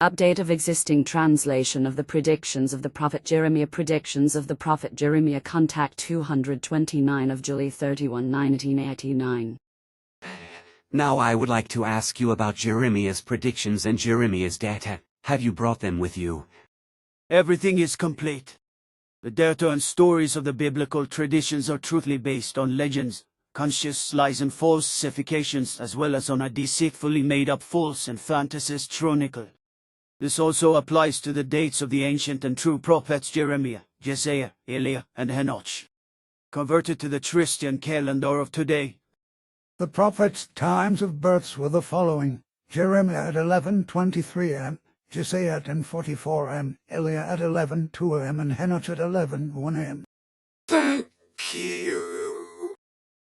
Update of existing translation of the predictions of the Prophet Jeremia. Predictions of the Prophet Jeremia. Contact 229 of July 31, 1989. Now I would like to ask you about Jeremiah's predictions and Jeremiah's data. Have you brought them with you? Everything is complete. The data and stories of the biblical traditions are truthfully based on legends, conscious lies and falsifications, as well as on a deceitfully made-up false and fantasised chronicle. This also applies to the dates of the ancient and true prophets Jeremiah, Jesaia, Elia and Henoch. Converted to the Christian calendar of today. The prophets' times of births were the following: Jeremiah at 11:23 am, Jesaia at 10:44 am, Elia at 11:2 am, and Henoch at 11:1 am. Thank you.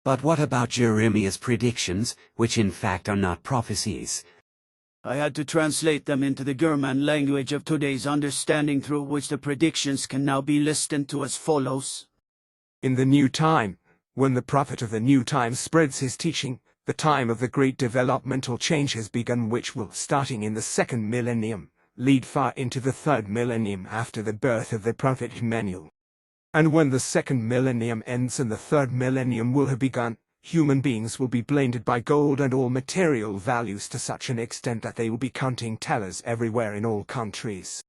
But what about Jeremiah's predictions, which in fact are not prophecies? I had to translate them into the German language of today's understanding, through which the predictions can now be listened to as follows. In the new time, when the prophet of the new time spreads his teaching, the time of the great developmental change has begun, which will, starting in the second millennium, lead far into the third millennium after the birth of the prophet Emmanuel. And when the second millennium ends and the third millennium will have begun, human beings will be blinded by gold and all material values to such an extent that they will be counting tellers everywhere in all countries.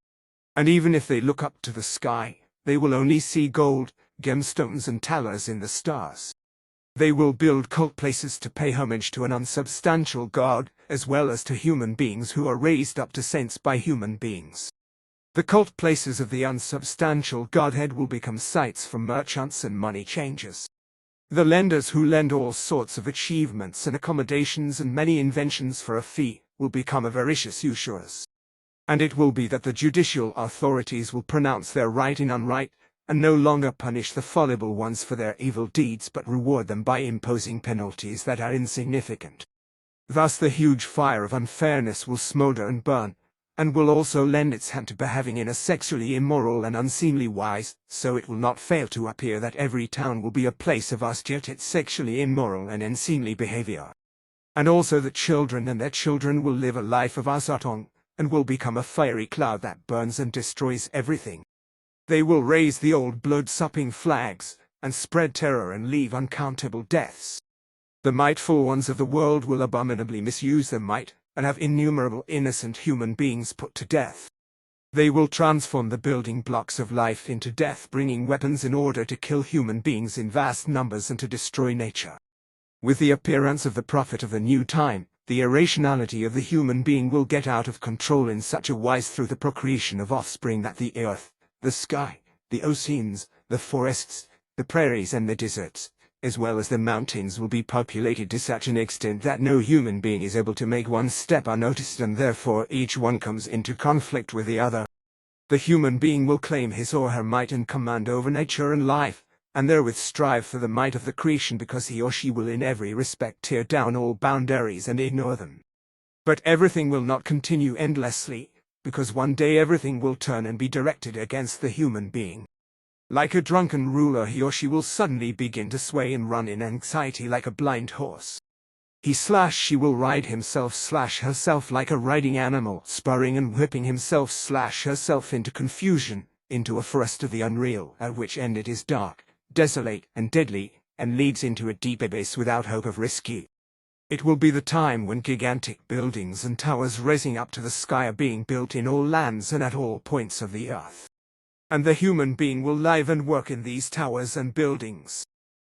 And even if they look up to the sky, they will only see gold, gemstones and tellers in the stars. They will build cult places to pay homage to an unsubstantial god, as well as to human beings who are raised up to saints by human beings. The cult places of the unsubstantial godhead will become sites for merchants and money changers. The lenders who lend all sorts of achievements and accommodations and many inventions for a fee will become avaricious usurers. And it will be that the judicial authorities will pronounce their right in unright, and no longer punish the fallible ones for their evil deeds but reward them by imposing penalties that are insignificant. Thus the huge fire of unfairness will smolder and burn, and will also lend its hand to behaving in a sexually immoral and unseemly wise, so it will not fail to appear that every town will be a place of austere sexually immoral and unseemly behavior. And also that children and their children will live a life of Asatong, and will become a fiery cloud that burns and destroys everything. They will raise the old blood-supping flags, and spread terror and leave uncountable deaths. The mightful ones of the world will abominably misuse their might, and have innumerable innocent human beings put to death. They will transform the building blocks of life into death-bringing weapons in order to kill human beings in vast numbers and to destroy nature. With the appearance of the prophet of the new time, the irrationality of the human being will get out of control in such a wise through the procreation of offspring that the earth, the sky, the oceans, the forests, the prairies and the deserts, as well as the mountains will be populated to such an extent that no human being is able to make one step unnoticed, and therefore each one comes into conflict with the other. The human being will claim his or her might and command over nature and life, and therewith strive for the might of the creation, because he or she will in every respect tear down all boundaries and ignore them. But everything will not continue endlessly, because one day everything will turn and be directed against the human being. Like a drunken ruler, he or she will suddenly begin to sway and run in anxiety like a blind horse. She will ride himself/herself like a riding animal, spurring and whipping himself/herself into confusion, into a forest of the unreal, at which end it is dark, desolate and deadly, and leads into a deep abyss without hope of rescue. It will be the time when gigantic buildings and towers rising up to the sky are being built in all lands and at all points of the earth. And the human being will live and work in these towers and buildings.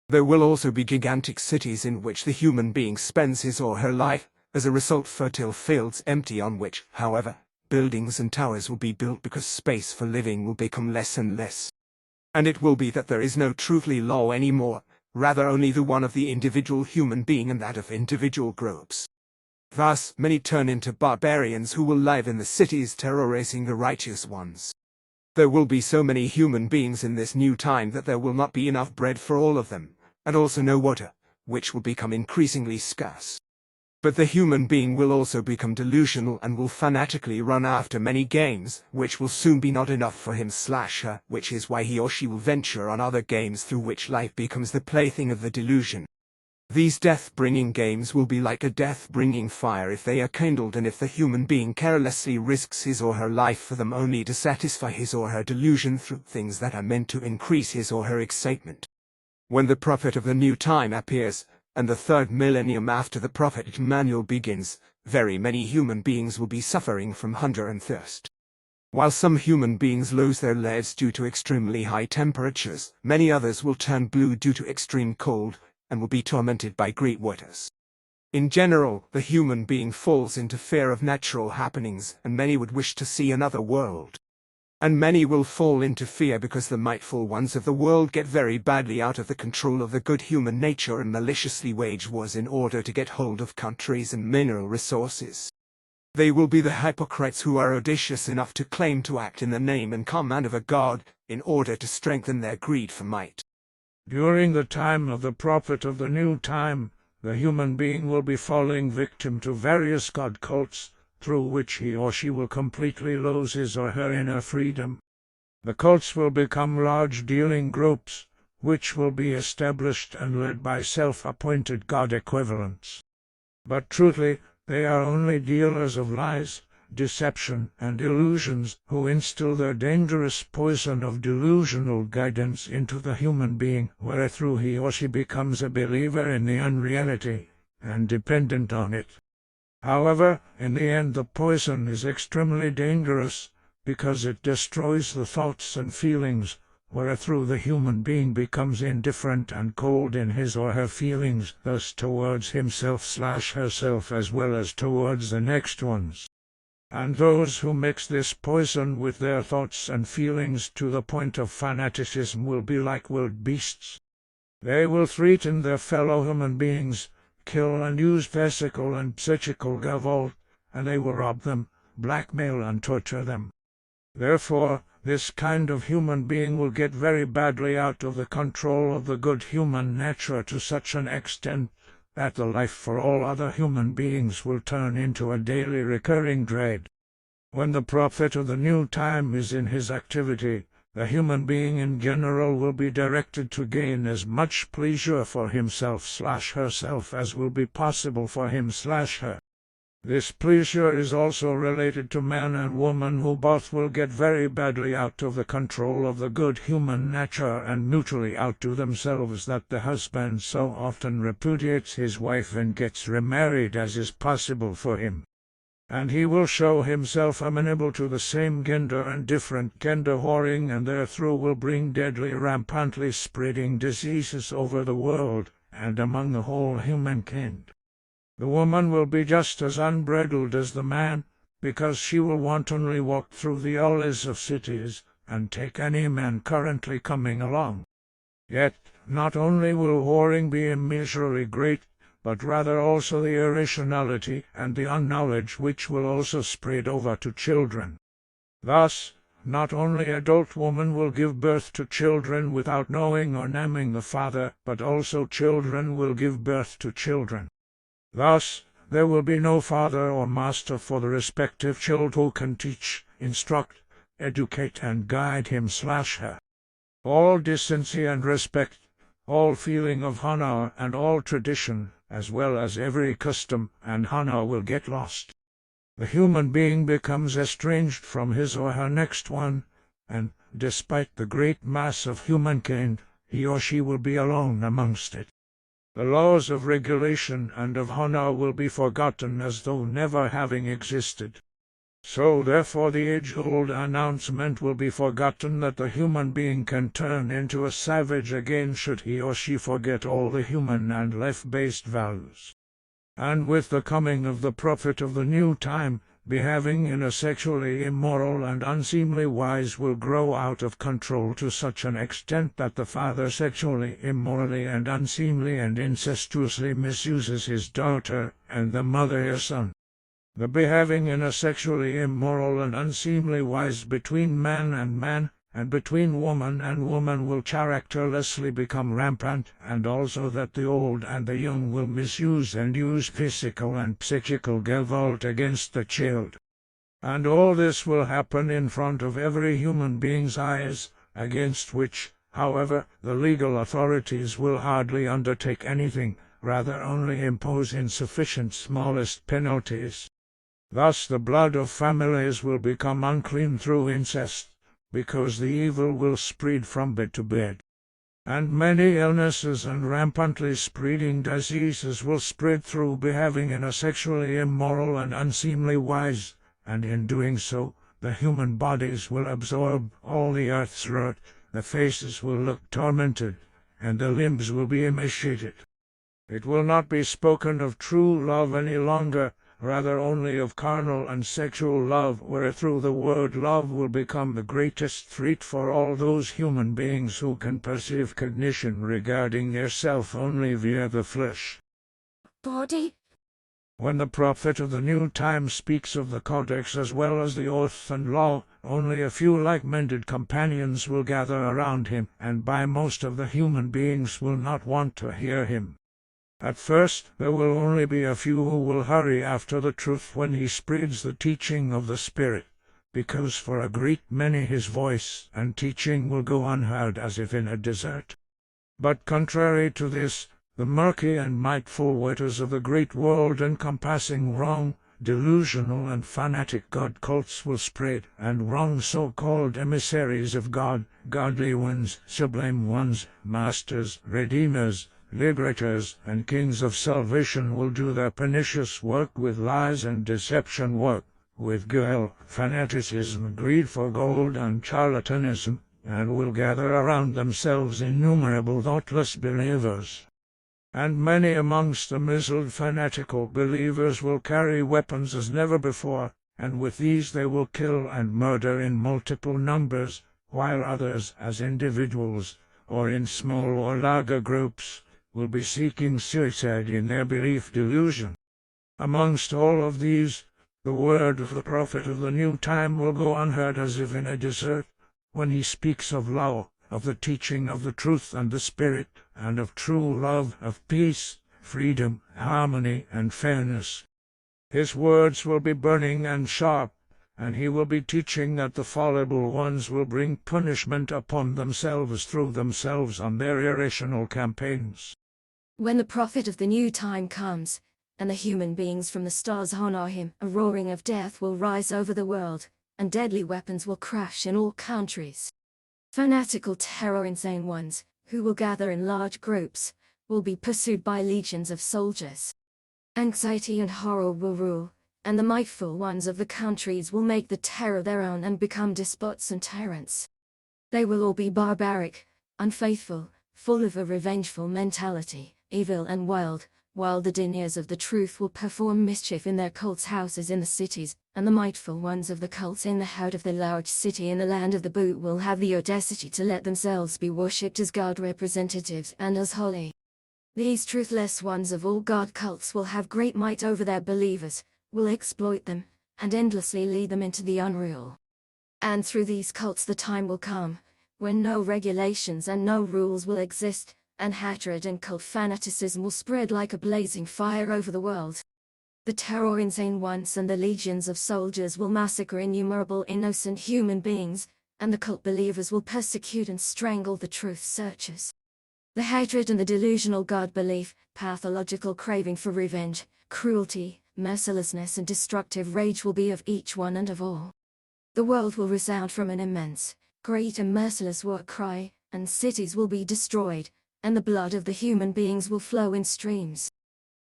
There will also be gigantic cities in which the human being spends his or her life, as a result fertile fields empty, on which, however, buildings and towers will be built because space for living will become less and less. And it will be that there is no truthfully law anymore, rather only the one of the individual human being and that of individual groups. Thus, many turn into barbarians who will live in the cities terrorizing the righteous ones. There will be so many human beings in this new time that there will not be enough bread for all of them, and also no water, which will become increasingly scarce. But the human being will also become delusional and will fanatically run after many games, which will soon be not enough for him/her, which is why he or she will venture on other games through which life becomes the plaything of the delusion. These death-bringing games will be like a death-bringing fire if they are kindled, and if the human being carelessly risks his or her life for them only to satisfy his or her delusion through things that are meant to increase his or her excitement. When the prophet of the new time appears, and the third millennium after the prophet Emmanuel begins, very many human beings will be suffering from hunger and thirst. While some human beings lose their lives due to extremely high temperatures, many others will turn blue due to extreme cold, and will be tormented by great waters. In general, the human being falls into fear of natural happenings, and many would wish to see another world. And many will fall into fear because the mightful ones of the world get very badly out of the control of the good human nature and maliciously wage wars in order to get hold of countries and mineral resources. They will be the hypocrites who are audacious enough to claim to act in the name and command of a god, in order to strengthen their greed for might. During the time of the prophet of the new time, the human being will be falling victim to various god cults, through which he or she will completely lose his or her inner freedom. The cults will become large dealing groups, which will be established and led by self-appointed god equivalents. But truly, they are only dealers of lies, deception, and illusions, who instill their dangerous poison of delusional guidance into the human being, wherethrough he or she becomes a believer in the unreality, and dependent on it. However, in the end the poison is extremely dangerous, because it destroys the thoughts and feelings, wherethrough the human being becomes indifferent and cold in his or her feelings, thus towards himself/herself as well as towards the next ones. And those who mix this poison with their thoughts and feelings to the point of fanaticism will be like wild beasts. They will threaten their fellow human beings, kill and use physical and psychical revolt, and they will rob them, blackmail and torture them. Therefore, this kind of human being will get very badly out of the control of the good human nature to such an extent that the life for all other human beings will turn into a daily recurring dread. When the prophet of the new time is in his activity, the human being in general will be directed to gain as much pleasure for himself/herself as will be possible for him/her. This pleasure is also related to man and woman, who both will get very badly out of the control of the good human nature and mutually outdo themselves, that the husband so often repudiates his wife and gets remarried as is possible for him. And he will show himself amenable to the same gender and different gender whoring, and therethrough will bring deadly rampantly spreading diseases over the world and among the whole humankind. The woman will be just as unbridled as the man, because she will wantonly walk through the alleys of cities, and take any man currently coming along. Yet, not only will whoring be immeasurably great, but rather also the irrationality and the unknowledge which will also spread over to children. Thus, not only adult women will give birth to children without knowing or naming the father, but also children will give birth to children. Thus, there will be no father or master for the respective child who can teach, instruct, educate and guide him/her. All decency and respect, all feeling of honor and all tradition, as well as every custom and honor will get lost. The human being becomes estranged from his or her next one, and, despite the great mass of humankind, he or she will be alone amongst it. The laws of regulation and of honor will be forgotten as though never having existed. So therefore the age-old announcement will be forgotten that the human being can turn into a savage again should he or she forget all the human and life-based values. And with the coming of the prophet of the new time, behaving in a sexually immoral and unseemly wise will grow out of control to such an extent that the father sexually, immorally and unseemly and incestuously misuses his daughter, and the mother his son. The behaving in a sexually immoral and unseemly wise between man, and between woman and woman will characterlessly become rampant, and also that the old and the young will misuse and use physical and psychical revolt against the child. And all this will happen in front of every human being's eyes, against which, however, the legal authorities will hardly undertake anything, rather only impose insufficient smallest penalties. Thus the blood of families will become unclean through incest, because the evil will spread from bed to bed. And many illnesses and rampantly spreading diseases will spread through behaving in a sexually immoral and unseemly wise, and in doing so, the human bodies will absorb all the earth's rot, the faces will look tormented, and the limbs will be emaciated. It will not be spoken of true love any longer, rather only of carnal and sexual love, wherethrough the word love will become the greatest threat for all those human beings who can perceive cognition regarding their self only via the flesh. Body. When the prophet of the new time speaks of the codex as well as the oath and law, only a few like-minded companions will gather around him, and by most of the human beings will not want to hear him. At first there will only be a few who will hurry after the truth when he spreads the teaching of the Spirit, because for a great many his voice and teaching will go unheard as if in a desert. But contrary to this, the murky and mightful waters of the great world encompassing wrong, delusional and fanatic God cults will spread, and wrong so-called emissaries of God, godly ones, sublime ones, masters, redeemers, liberators, and kings of salvation will do their pernicious work with lies and deception work, with guile, fanaticism, greed for gold, and charlatanism, and will gather around themselves innumerable thoughtless believers. And many amongst the misled fanatical believers will carry weapons as never before, and with these they will kill and murder in multiple numbers, while others, as individuals, or in small or larger groups, will be seeking suicide in their belief delusion. Amongst all of these, the word of the prophet of the new time will go unheard as if in a desert, when he speaks of law, of the teaching of the truth and the Spirit, and of true love, of peace, freedom, harmony, and fairness. His words will be burning and sharp, and he will be teaching that the fallible ones will bring punishment upon themselves through themselves on their irrational campaigns. When the prophet of the new time comes, and the human beings from the stars honor him, a roaring of death will rise over the world, and deadly weapons will crash in all countries. Fanatical terror-insane ones, who will gather in large groups, will be pursued by legions of soldiers. Anxiety and horror will rule, and the mightful ones of the countries will make the terror their own and become despots and tyrants. They will all be barbaric, unfaithful, full of a revengeful mentality, evil and wild, while the deniers of the truth will perform mischief in their cults' houses in the cities, and the mightful ones of the cults in the heart of the large city in the land of the boot will have the audacity to let themselves be worshipped as God representatives and as holy. These truthless ones of all God cults will have great might over their believers, will exploit them, and endlessly lead them into the unreal. And through these cults the time will come, when no regulations and no rules will exist, and hatred and cult fanaticism will spread like a blazing fire over the world. The terror-insane ones and the legions of soldiers will massacre innumerable innocent human beings, and the cult believers will persecute and strangle the truth searchers. The hatred and the delusional God belief, pathological craving for revenge, cruelty, mercilessness and destructive rage will be of each one and of all. The world will resound from an immense, great and merciless war cry, and cities will be destroyed, and the blood of the human beings will flow in streams.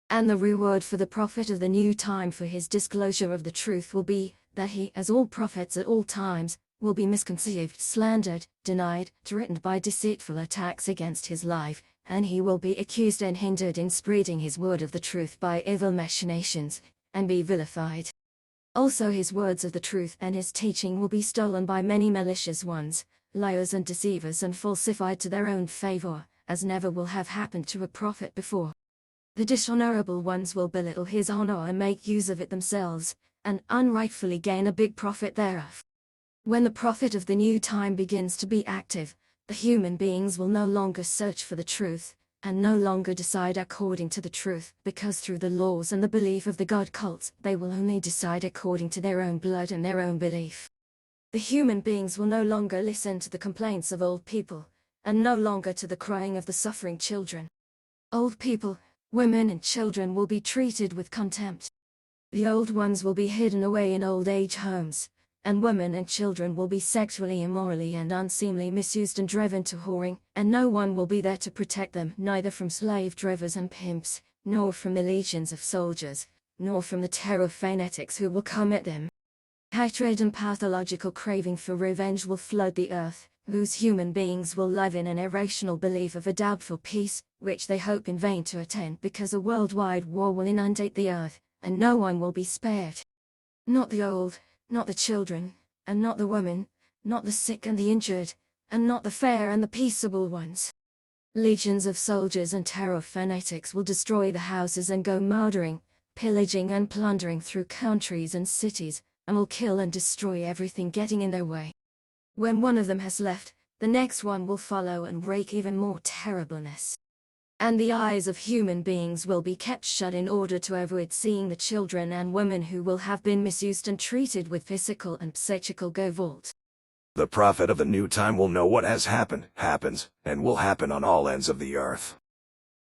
And the reward for the prophet of the new time for his disclosure of the truth will be, that he, as all prophets at all times, will be misconceived, slandered, denied, threatened by deceitful attacks against his life, and he will be accused and hindered in spreading his word of the truth by evil machinations, and be vilified. Also his words of the truth and his teaching will be stolen by many malicious ones, liars and deceivers, and falsified to their own favor, as never will have happened to a prophet before. The dishonorable ones will belittle his honor and make use of it themselves, and unrightfully gain a big profit thereof. When the prophet of the new time begins to be active, the human beings will no longer search for the truth, and no longer decide according to the truth, because through the laws and the belief of the God cults, they will only decide according to their own blood and their own belief. The human beings will no longer listen to the complaints of old people, and no longer to the crying of the suffering children. Old people, Women and children will be treated with contempt. The old ones will be hidden away in old age homes, and women and children will be sexually, immorally, and unseemly misused and driven to whoring, and no one will be there to protect them, neither from slave drivers and pimps, nor from the legions of soldiers, nor from the terror fanatics who will commit them. Hatred and pathological craving for revenge will flood the earth, whose human beings will live in an irrational belief of a doubtful peace, which they hope in vain to attain, because a worldwide war will inundate the earth, and no one will be spared. Not the old, not the children, and not the women, not the sick and the injured, and not the fair and the peaceable ones. Legions of soldiers and terror fanatics will destroy the houses and go murdering, pillaging and plundering through countries and cities, and will kill and destroy everything getting in their way. When one of them has left, the next one will follow and wreak even more terribleness. And the eyes of human beings will be kept shut in order to avoid seeing the children and women who will have been misused and treated with physical and psychical gewalt. The prophet of the new time will know what has happened, happens, and will happen on all ends of the earth.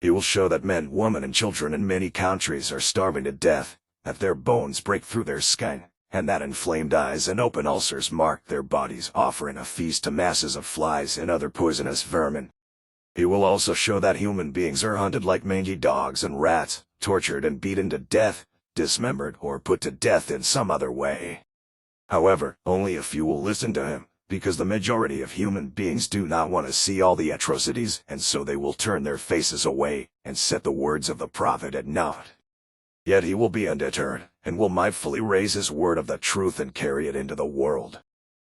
He will show that men, women, and children in many countries are starving to death, that their bones break through their skin, and that inflamed eyes and open ulcers mark their bodies, offering a feast to masses of flies and other poisonous vermin. He will also show that human beings are hunted like mangy dogs and rats, tortured and beaten to death, dismembered or put to death in some other way. However, only a few will listen to him, because the majority of human beings do not want to see all the atrocities, and so they will turn their faces away and set the words of the prophet at naught. Yet he will be undeterred, and will mindfully raise his word of the truth and carry it into the world.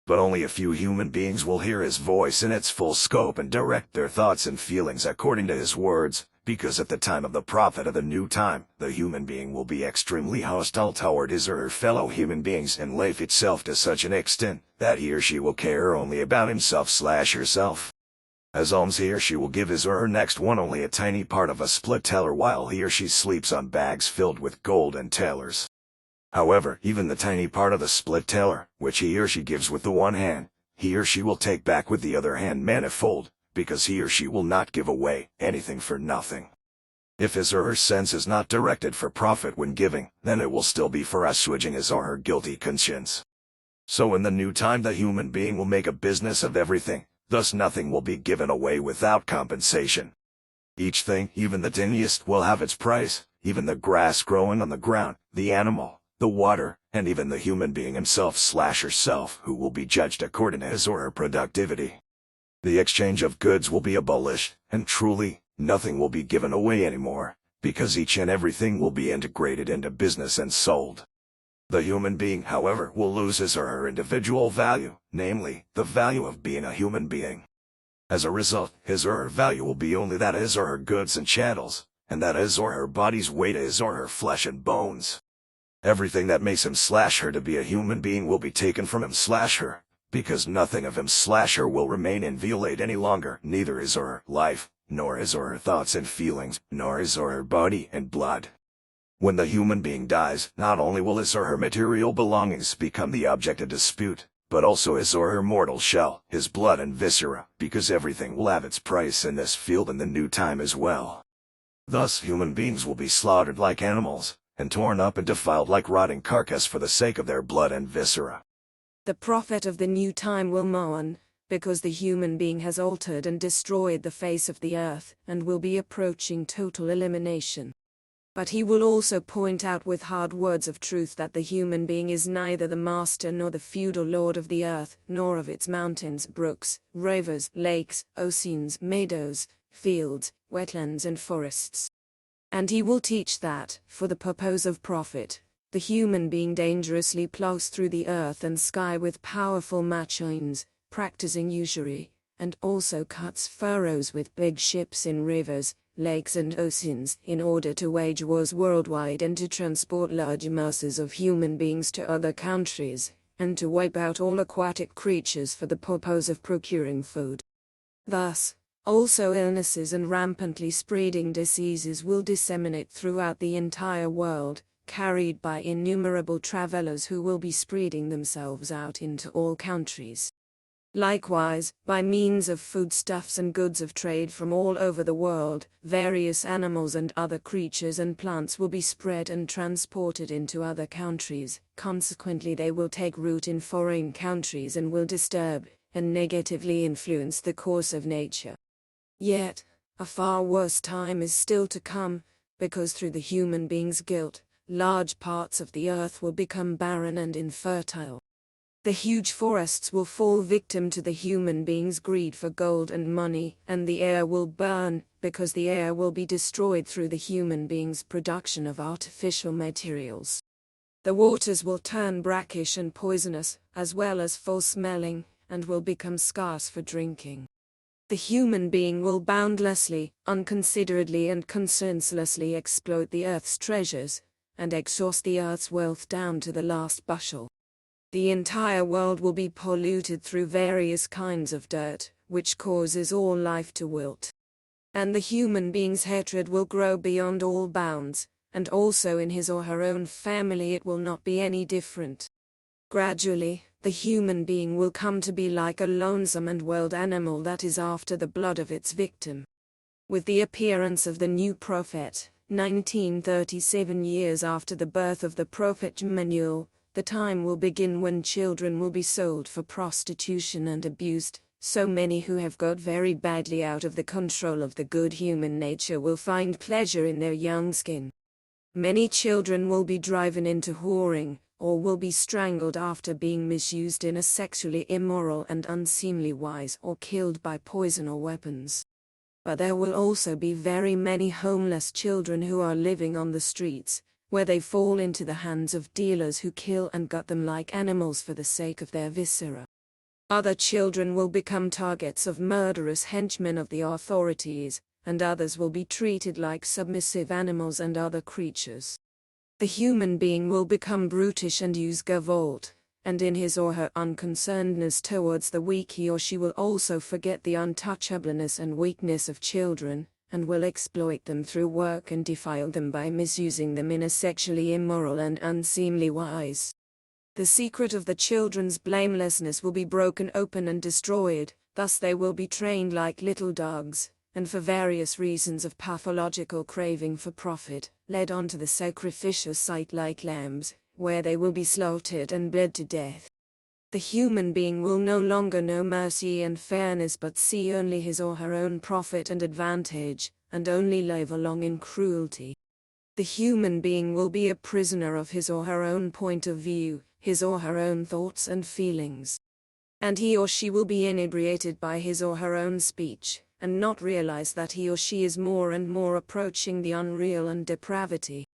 But only a few human beings will hear his voice in its full scope and direct their thoughts and feelings according to his words, because at the time of the prophet of the new time, the human being will be extremely hostile toward his or her fellow human beings and life itself to such an extent that he or she will care only about himself/herself. As alms, he or she will give his or her next one only a tiny part of a split taler while he or she sleeps on bags filled with gold and talers. However, even the tiny part of the split taler, which he or she gives with the one hand, he or she will take back with the other hand manifold, because he or she will not give away anything for nothing. If his or her sense is not directed for profit when giving, then it will still be for assuaging his or her guilty conscience. So in the new time the human being will make a business of everything, thus nothing will be given away without compensation. Each thing, even the tiniest, will have its price, even the grass growing on the ground, the animal, the water, and even the human being himself/herself, who will be judged according to his or her productivity. The exchange of goods will be abolished, and truly, nothing will be given away anymore, because each and everything will be integrated into business and sold. The human being, however, will lose his or her individual value, namely, the value of being a human being. As a result, his or her value will be only that of his or her goods and chattels, and that his or her body's weight of his or her flesh and bones. Everything that makes him/her to be a human being will be taken from him/her, because nothing of him/her will remain inviolate any longer, neither his or her life, nor his or her thoughts and feelings, nor his or her body and blood. When the human being dies, not only will his or her material belongings become the object of dispute, but also his or her mortal shell, his blood and viscera, because everything will have its price in this field in the new time as well. Thus human beings will be slaughtered like animals, and torn up and defiled like rotting carcass for the sake of their blood and viscera. The prophet of the new time will mourn, because the human being has altered and destroyed the face of the earth, and will be approaching total elimination. But he will also point out with hard words of truth that the human being is neither the master nor the feudal lord of the earth, nor of its mountains, brooks, rivers, lakes, oceans, meadows, fields, wetlands and forests. And he will teach that, for the purpose of profit, the human being dangerously plows through the earth and sky with powerful machines, practicing usury, and also cuts furrows with big ships in rivers, lakes and oceans, in order to wage wars worldwide and to transport large masses of human beings to other countries, and to wipe out all aquatic creatures for the purpose of procuring food. Thus, also illnesses and rampantly spreading diseases will disseminate throughout the entire world, carried by innumerable travelers who will be spreading themselves out into all countries. Likewise, by means of foodstuffs and goods of trade from all over the world, various animals and other creatures and plants will be spread and transported into other countries. Consequently, they will take root in foreign countries and will disturb and negatively influence the course of nature. Yet, a far worse time is still to come, because through the human being's guilt, large parts of the earth will become barren and infertile. The huge forests will fall victim to the human being's greed for gold and money, and the air will burn, because the air will be destroyed through the human being's production of artificial materials. The waters will turn brackish and poisonous, as well as foul-smelling, and will become scarce for drinking. The human being will boundlessly, unconsideredly and concernlessly exploit the earth's treasures, and exhaust the earth's wealth down to the last bushel. The entire world will be polluted through various kinds of dirt, which causes all life to wilt. And the human being's hatred will grow beyond all bounds, and also in his or her own family it will not be any different. Gradually, the human being will come to be like a lonesome and wild animal that is after the blood of its victim. With the appearance of the new prophet, 1937 years after the birth of the prophet Jeremia, the time will begin when children will be sold for prostitution and abused. So many who have got very badly out of the control of the good human nature will find pleasure in their young skin. Many children will be driven into whoring, or will be strangled after being misused in a sexually immoral and unseemly wise, or killed by poison or weapons. But there will also be very many homeless children who are living on the streets, where they fall into the hands of dealers who kill and gut them like animals for the sake of their viscera. Other children will become targets of murderous henchmen of the authorities, and others will be treated like submissive animals and other creatures. The human being will become brutish and use gavolt, and in his or her unconcernedness towards the weak he or she will also forget the untouchableness and weakness of children, and will exploit them through work and defile them by misusing them in a sexually immoral and unseemly wise. The secret of the children's blamelessness will be broken open and destroyed, thus they will be trained like little dogs, and for various reasons of pathological craving for profit, led on to the sacrificial site like lambs, where they will be slaughtered and bled to death. The human being will no longer know mercy and fairness but see only his or her own profit and advantage, and only live along in cruelty. The human being will be a prisoner of his or her own point of view, his or her own thoughts and feelings. And he or she will be inebriated by his or her own speech, and not realize that he or she is more and more approaching the unreal and depravity.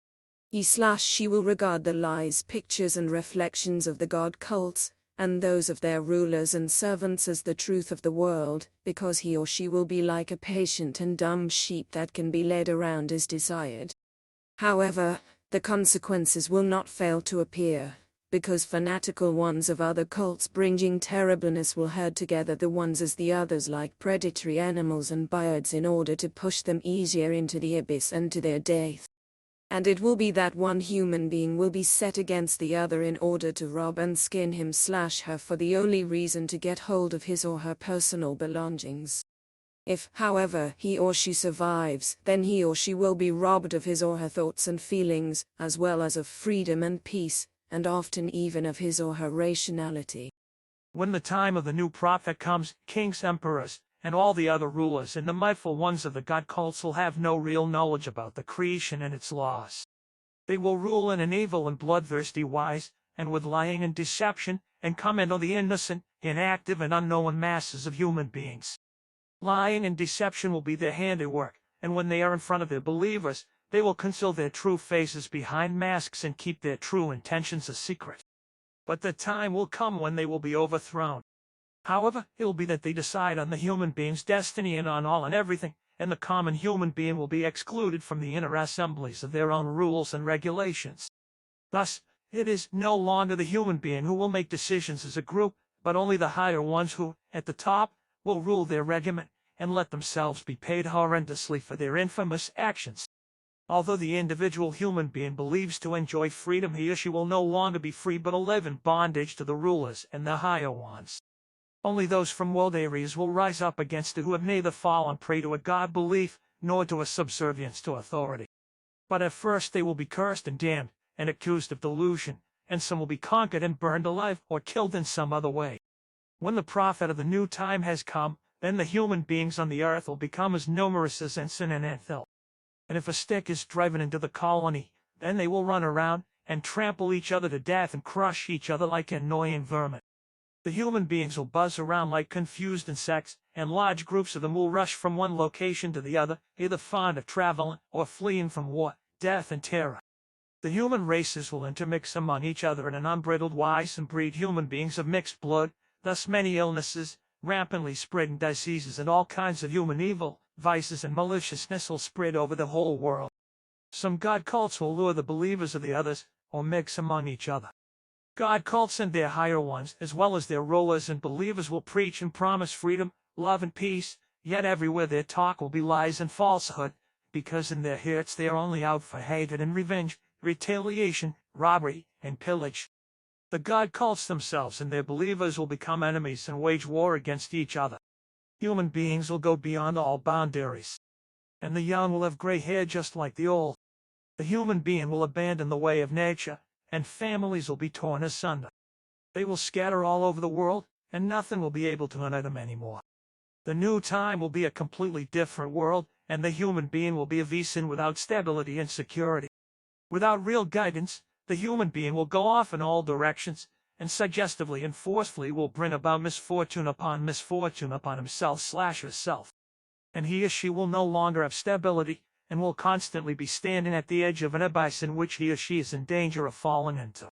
She will regard the lies, pictures and reflections of the god cults, and those of their rulers and servants as the truth of the world, because he or she will be like a patient and dumb sheep that can be led around as desired. However, the consequences will not fail to appear, because fanatical ones of other cults bringing terribleness will herd together the ones as the others like predatory animals and birds in order to push them easier into the abyss and to their death. And it will be that one human being will be set against the other in order to rob and skin him/her for the only reason to get hold of his or her personal belongings. If, however, he or she survives, then he or she will be robbed of his or her thoughts and feelings, as well as of freedom and peace, and often even of his or her rationality. When the time of the new prophet comes, kings, emperors, and all the other rulers and the mindful ones of the god cults will have no real knowledge about the creation and its laws. They will rule in an evil and bloodthirsty wise, and with lying and deception, and comment on the innocent, inactive and unknown masses of human beings. Lying and deception will be their handiwork, and when they are in front of their believers, they will conceal their true faces behind masks and keep their true intentions a secret. But the time will come when they will be overthrown. However, it will be that they decide on the human being's destiny and on all and everything, and the common human being will be excluded from the inner assemblies of their own rules and regulations. Thus, it is no longer the human being who will make decisions as a group, but only the higher ones who, at the top, will rule their regiment, and let themselves be paid horrendously for their infamous actions. Although the individual human being believes to enjoy freedom, he or she will no longer be free but will live in bondage to the rulers and the higher ones. Only those from world areas will rise up against it who have neither fallen prey to a God belief, nor to a subservience to authority. But at first they will be cursed and damned, and accused of delusion, and some will be conquered and burned alive, or killed in some other way. When the prophet of the new time has come, then the human beings on the earth will become as numerous as ensign and anthill. And if a stick is driven into the colony, then they will run around, and trample each other to death and crush each other like annoying vermin. The human beings will buzz around like confused insects, and large groups of them will rush from one location to the other, either fond of traveling or fleeing from war, death and terror. The human races will intermix among each other in an unbridled wise and breed human beings of mixed blood, thus many illnesses, rampantly spreading diseases and all kinds of human evil, vices and maliciousness will spread over the whole world. Some God cults will lure the believers of the others, or mix among each other. God cults and their higher ones, as well as their rulers and believers, will preach and promise freedom, love and peace, yet everywhere their talk will be lies and falsehood, because in their hearts they are only out for hatred and revenge, retaliation, robbery, and pillage. The God cults themselves and their believers will become enemies and wage war against each other. Human beings will go beyond all boundaries. And the young will have gray hair just like the old. The human being will abandon the way of nature, and families will be torn asunder. They will scatter all over the world, and nothing will be able to unite them anymore. The new time will be a completely different world, and the human being will be a vison without stability and security. Without real guidance, the human being will go off in all directions, and suggestively and forcefully will bring about misfortune upon himself/herself. And he or she will no longer have stability, and will constantly be standing at the edge of an abyss in which he or she is in danger of falling into.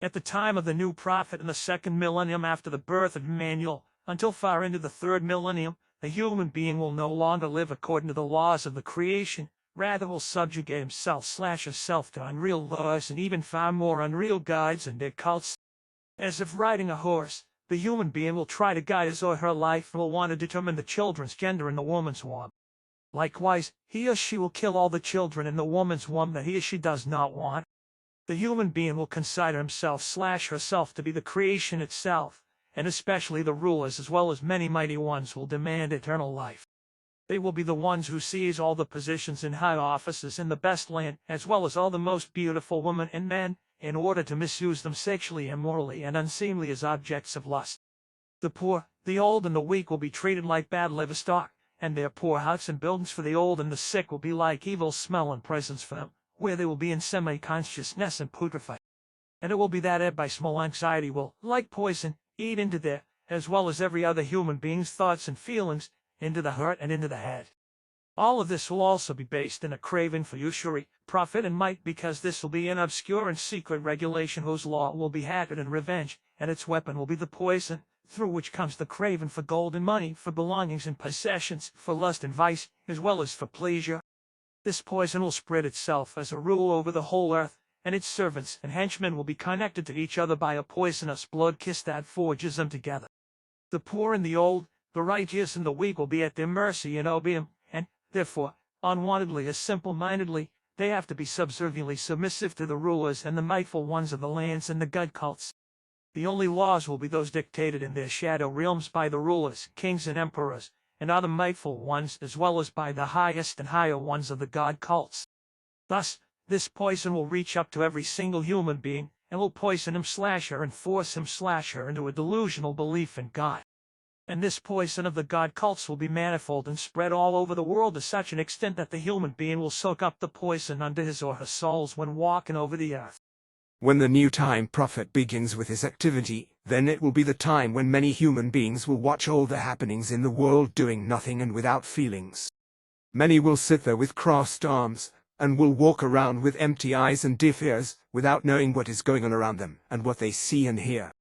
At the time of the new prophet in the second millennium after the birth of Emmanuel, until far into the third millennium, the human being will no longer live according to the laws of the creation, rather will subjugate himself/herself to unreal laws and even far more unreal gods and their cults. As if riding a horse, the human being will try to guide his or her life and will want to determine the children's gender in the woman's womb. Likewise, he or she will kill all the children in the woman's womb that he or she does not want. The human being will consider himself/herself to be the creation itself, and especially the rulers as well as many mighty ones will demand eternal life. They will be the ones who seize all the positions in high offices in the best land, as well as all the most beautiful women and men, in order to misuse them sexually, immorally, and unseemly as objects of lust. The poor, the old, and the weak will be treated like bad livestock, and their poor huts and buildings for the old and the sick will be like evil smelling presents for them, where they will be in semi-consciousness and putrefied. And it will be that ebb by small anxiety will, like poison, eat into their, as well as every other human being's thoughts and feelings, into the heart and into the head. All of this will also be based in a craving for usury, profit and might, because this will be an obscure and secret regulation whose law will be hatred and revenge, and its weapon will be the poison, through which comes the craving for gold and money, for belongings and possessions, for lust and vice, as well as for pleasure. This poison will spread itself as a rule over the whole earth, and its servants and henchmen will be connected to each other by a poisonous blood kiss that forges them together. The poor and the old, the righteous and the weak will be at their mercy and opium, and, therefore, unwantedly as simple-mindedly, they have to be subserviently submissive to the rulers and the mightful ones of the lands and the god cults. The only laws will be those dictated in their shadow realms by the rulers, kings and emperors, and other mightful ones, as well as by the highest and higher ones of the god cults. Thus, this poison will reach up to every single human being, and will poison him/her and force him/her into a delusional belief in God. And this poison of the god cults will be manifold and spread all over the world to such an extent that the human being will soak up the poison under his or her soles when walking over the earth. When the new time prophet begins with his activity, then it will be the time when many human beings will watch all the happenings in the world doing nothing and without feelings. Many will sit there with crossed arms, and will walk around with empty eyes and deaf ears, without knowing what is going on around them and what they see and hear.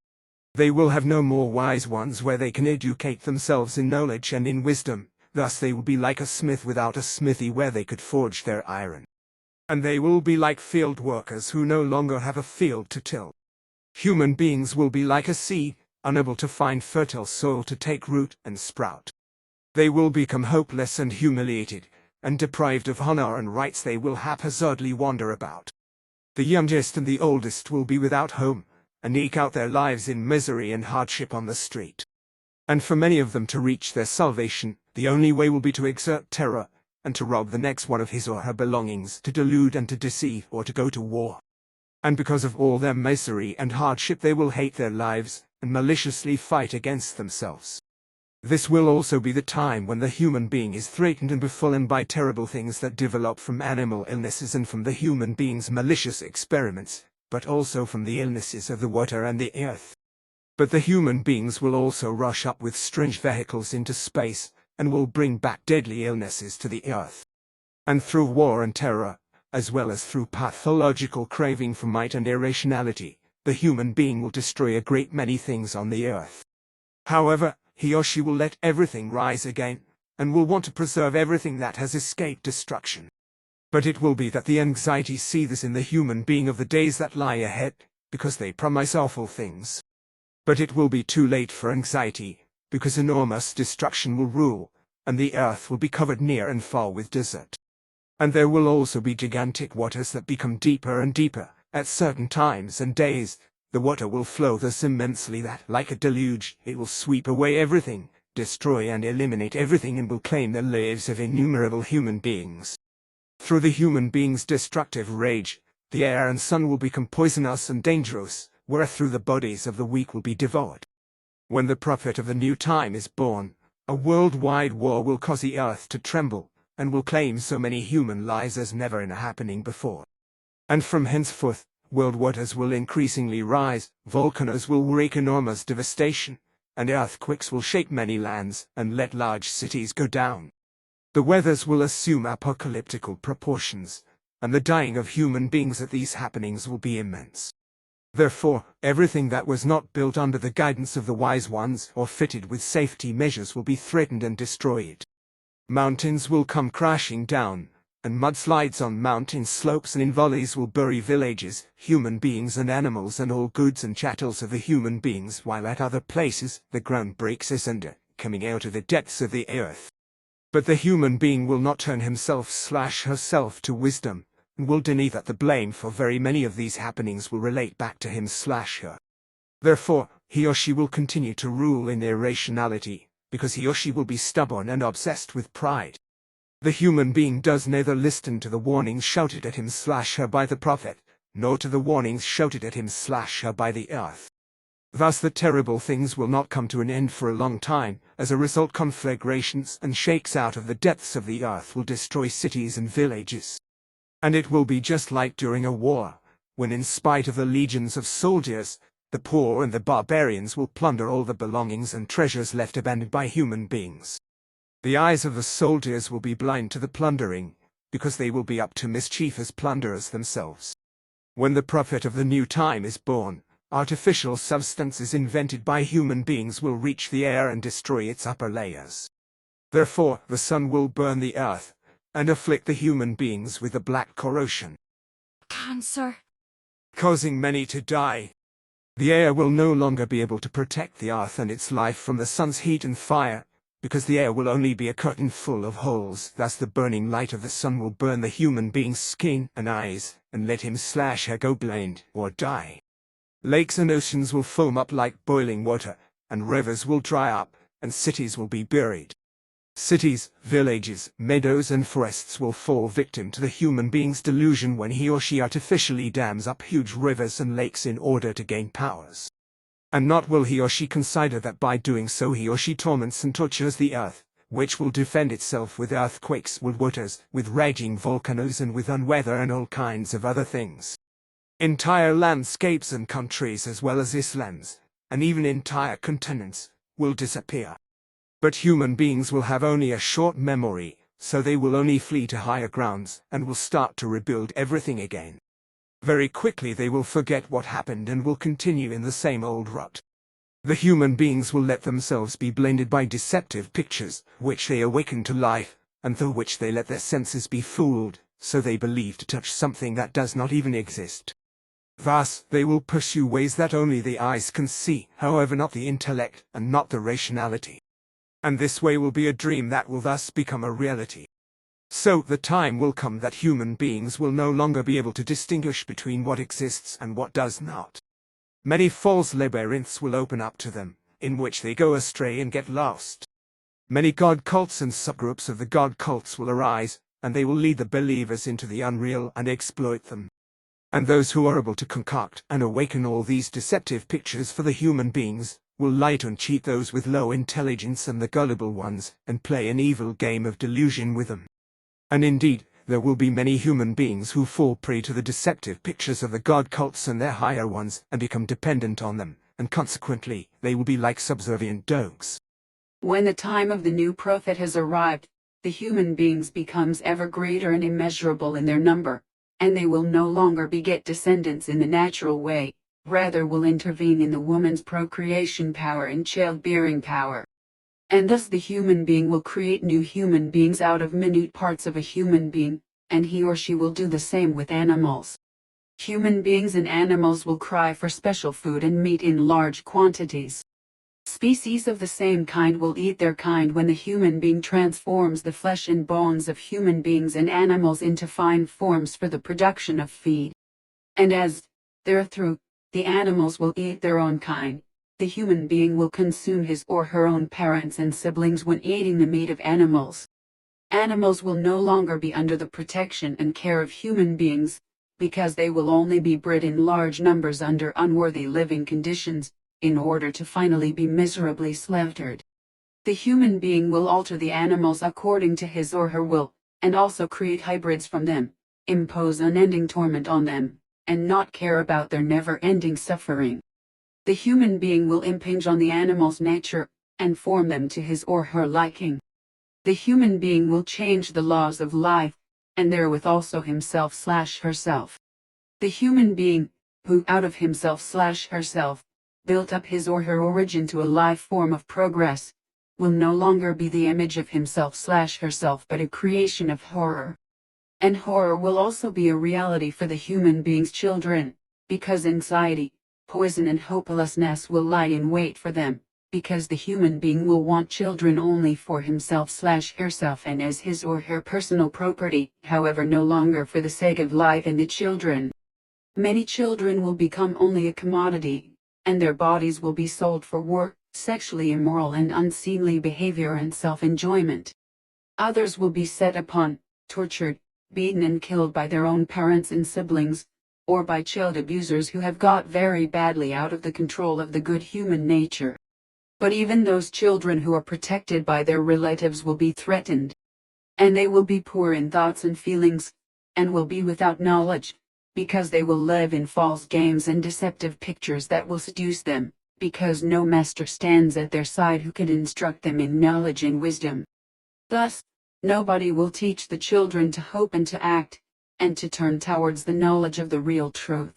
They will have no more wise ones where they can educate themselves in knowledge and in wisdom, thus they will be like a smith without a smithy where they could forge their iron. And they will be like field workers who no longer have a field to till. Human beings will be like a seed, unable to find fertile soil to take root and sprout. They will become hopeless and humiliated, and deprived of honor and rights they will haphazardly wander about. The youngest and the oldest will be without home, and eke out their lives in misery and hardship on the street. And for many of them to reach their salvation, the only way will be to exert terror, and to rob the next one of his or her belongings, to delude and to deceive, or to go to war. And because of all their misery and hardship they will hate their lives, and maliciously fight against themselves. This will also be the time when the human being is threatened and befallen by terrible things that develop from animal illnesses and from the human being's malicious experiments, but also from the illnesses of the water and the earth. But the human beings will also rush up with strange vehicles into space, and will bring back deadly illnesses to the earth. And through war and terror, as well as through pathological craving for might and irrationality, the human being will destroy a great many things on the earth. However, he or she will let everything rise again, and will want to preserve everything that has escaped destruction. But it will be that the anxiety seethes in the human being of the days that lie ahead, because they promise awful things. But it will be too late for anxiety, because enormous destruction will rule, and the earth will be covered near and far with desert. And there will also be gigantic waters that become deeper and deeper. At certain times and days, the water will flow thus immensely that, like a deluge, it will sweep away everything, destroy and eliminate everything, and will claim the lives of innumerable human beings. Through the human being's destructive rage, the air and sun will become poisonous and dangerous, wherethrough the bodies of the weak will be devoured. When the prophet of the new time is born, a worldwide war will cause the earth to tremble, and will claim so many human lives as never in a happening before. And from henceforth, world waters will increasingly rise, volcanoes will wreak enormous devastation, and earthquakes will shake many lands, and let large cities go down. The weathers will assume apocalyptical proportions, and the dying of human beings at these happenings will be immense. Therefore, everything that was not built under the guidance of the wise ones or fitted with safety measures will be threatened and destroyed. Mountains will come crashing down, and mudslides on mountain slopes and in valleys will bury villages, human beings and animals and all goods and chattels of the human beings, while at other places the ground breaks asunder, coming out of the depths of the earth. But the human being will not turn himself/herself to wisdom, and will deny that the blame for very many of these happenings will relate back to him/her. Therefore, he or she will continue to rule in irrationality, because he or she will be stubborn and obsessed with pride. The human being does neither listen to the warnings shouted at him/her by the prophet, nor to the warnings shouted at him/her by the earth. Thus the terrible things will not come to an end for a long time. As a result, conflagrations and shakes out of the depths of the earth will destroy cities and villages. And it will be just like during a war, when in spite of the legions of soldiers, the poor and the barbarians will plunder all the belongings and treasures left abandoned by human beings. The eyes of the soldiers will be blind to the plundering, because they will be up to mischief as plunderers themselves. When the prophet of the new time is born, artificial substances invented by human beings will reach the air and destroy its upper layers. Therefore, the sun will burn the earth, and afflict the human beings with a black corrosion, Cancer. causing many to die. The air will no longer be able to protect the earth and its life from the sun's heat and fire, because the air will only be a curtain full of holes. Thus the burning light of the sun will burn the human being's skin and eyes, and let him/her go blind or die. Lakes and oceans will foam up like boiling water, and rivers will dry up, and cities will be buried. Cities, villages, meadows and forests will fall victim to the human being's delusion when he or she artificially dams up huge rivers and lakes in order to gain powers. And not will he or she consider that by doing so he or she torments and tortures the earth, which will defend itself with earthquakes, with waters, with raging volcanoes and with unweather and all kinds of other things. Entire landscapes and countries as well as islands, and even entire continents, will disappear. But human beings will have only a short memory, so they will only flee to higher grounds and will start to rebuild everything again. Very quickly they will forget what happened and will continue in the same old rut. The human beings will let themselves be blinded by deceptive pictures, which they awaken to life, and through which they let their senses be fooled, so they believe to touch something that does not even exist. Thus, they will pursue ways that only the eyes can see, however not the intellect and not the rationality. And this way will be a dream that will thus become a reality. So the time will come that human beings will no longer be able to distinguish between what exists and what does not. Many false labyrinths will open up to them, in which they go astray and get lost. Many god cults and subgroups of the god cults will arise, and they will lead the believers into the unreal and exploit them. And those who are able to concoct and awaken all these deceptive pictures for the human beings, will lie to and cheat those with low intelligence and the gullible ones, and play an evil game of delusion with them. And indeed, there will be many human beings who fall prey to the deceptive pictures of the god cults and their higher ones, and become dependent on them, and consequently, they will be like subservient dogs. When the time of the new prophet has arrived, the human beings becomes ever greater and immeasurable in their number, and they will no longer beget descendants in the natural way, rather will intervene in the woman's procreation power and childbearing power. And thus the human being will create new human beings out of minute parts of a human being, and he or she will do the same with animals. Human beings and animals will cry for special food and meat in large quantities. Species of the same kind will eat their kind when the human being transforms the flesh and bones of human beings and animals into fine forms for the production of feed. And as, therethrough, the animals will eat their own kind, the human being will consume his or her own parents and siblings when eating the meat of animals. Animals will no longer be under the protection and care of human beings, because they will only be bred in large numbers under unworthy living conditions, in order to finally be miserably slaughtered. The human being will alter the animals according to his or her will, and also create hybrids from them, impose unending torment on them, and not care about their never-ending suffering. The human being will impinge on the animal's nature, and form them to his or her liking. The human being will change the laws of life, and therewith also himself/herself. The human being, who out of himself/herself, built up his or her origin to a life form of progress, will no longer be the image of himself/herself but a creation of horror. And horror will also be a reality for the human being's children, because anxiety, poison and hopelessness will lie in wait for them, because the human being will want children only for himself/herself and as his or her personal property, however no longer for the sake of life and the children. Many children will become only a commodity, and their bodies will be sold for work, sexually immoral and unseemly behavior and self-enjoyment. Others will be set upon, tortured, beaten and killed by their own parents and siblings, or by child abusers who have got very badly out of the control of the good human nature. But even those children who are protected by their relatives will be threatened. And they will be poor in thoughts and feelings, and will be without knowledge, because they will live in false games and deceptive pictures that will seduce them, because no master stands at their side who can instruct them in knowledge and wisdom. Thus, nobody will teach the children to hope and to act, and to turn towards the knowledge of the real truth.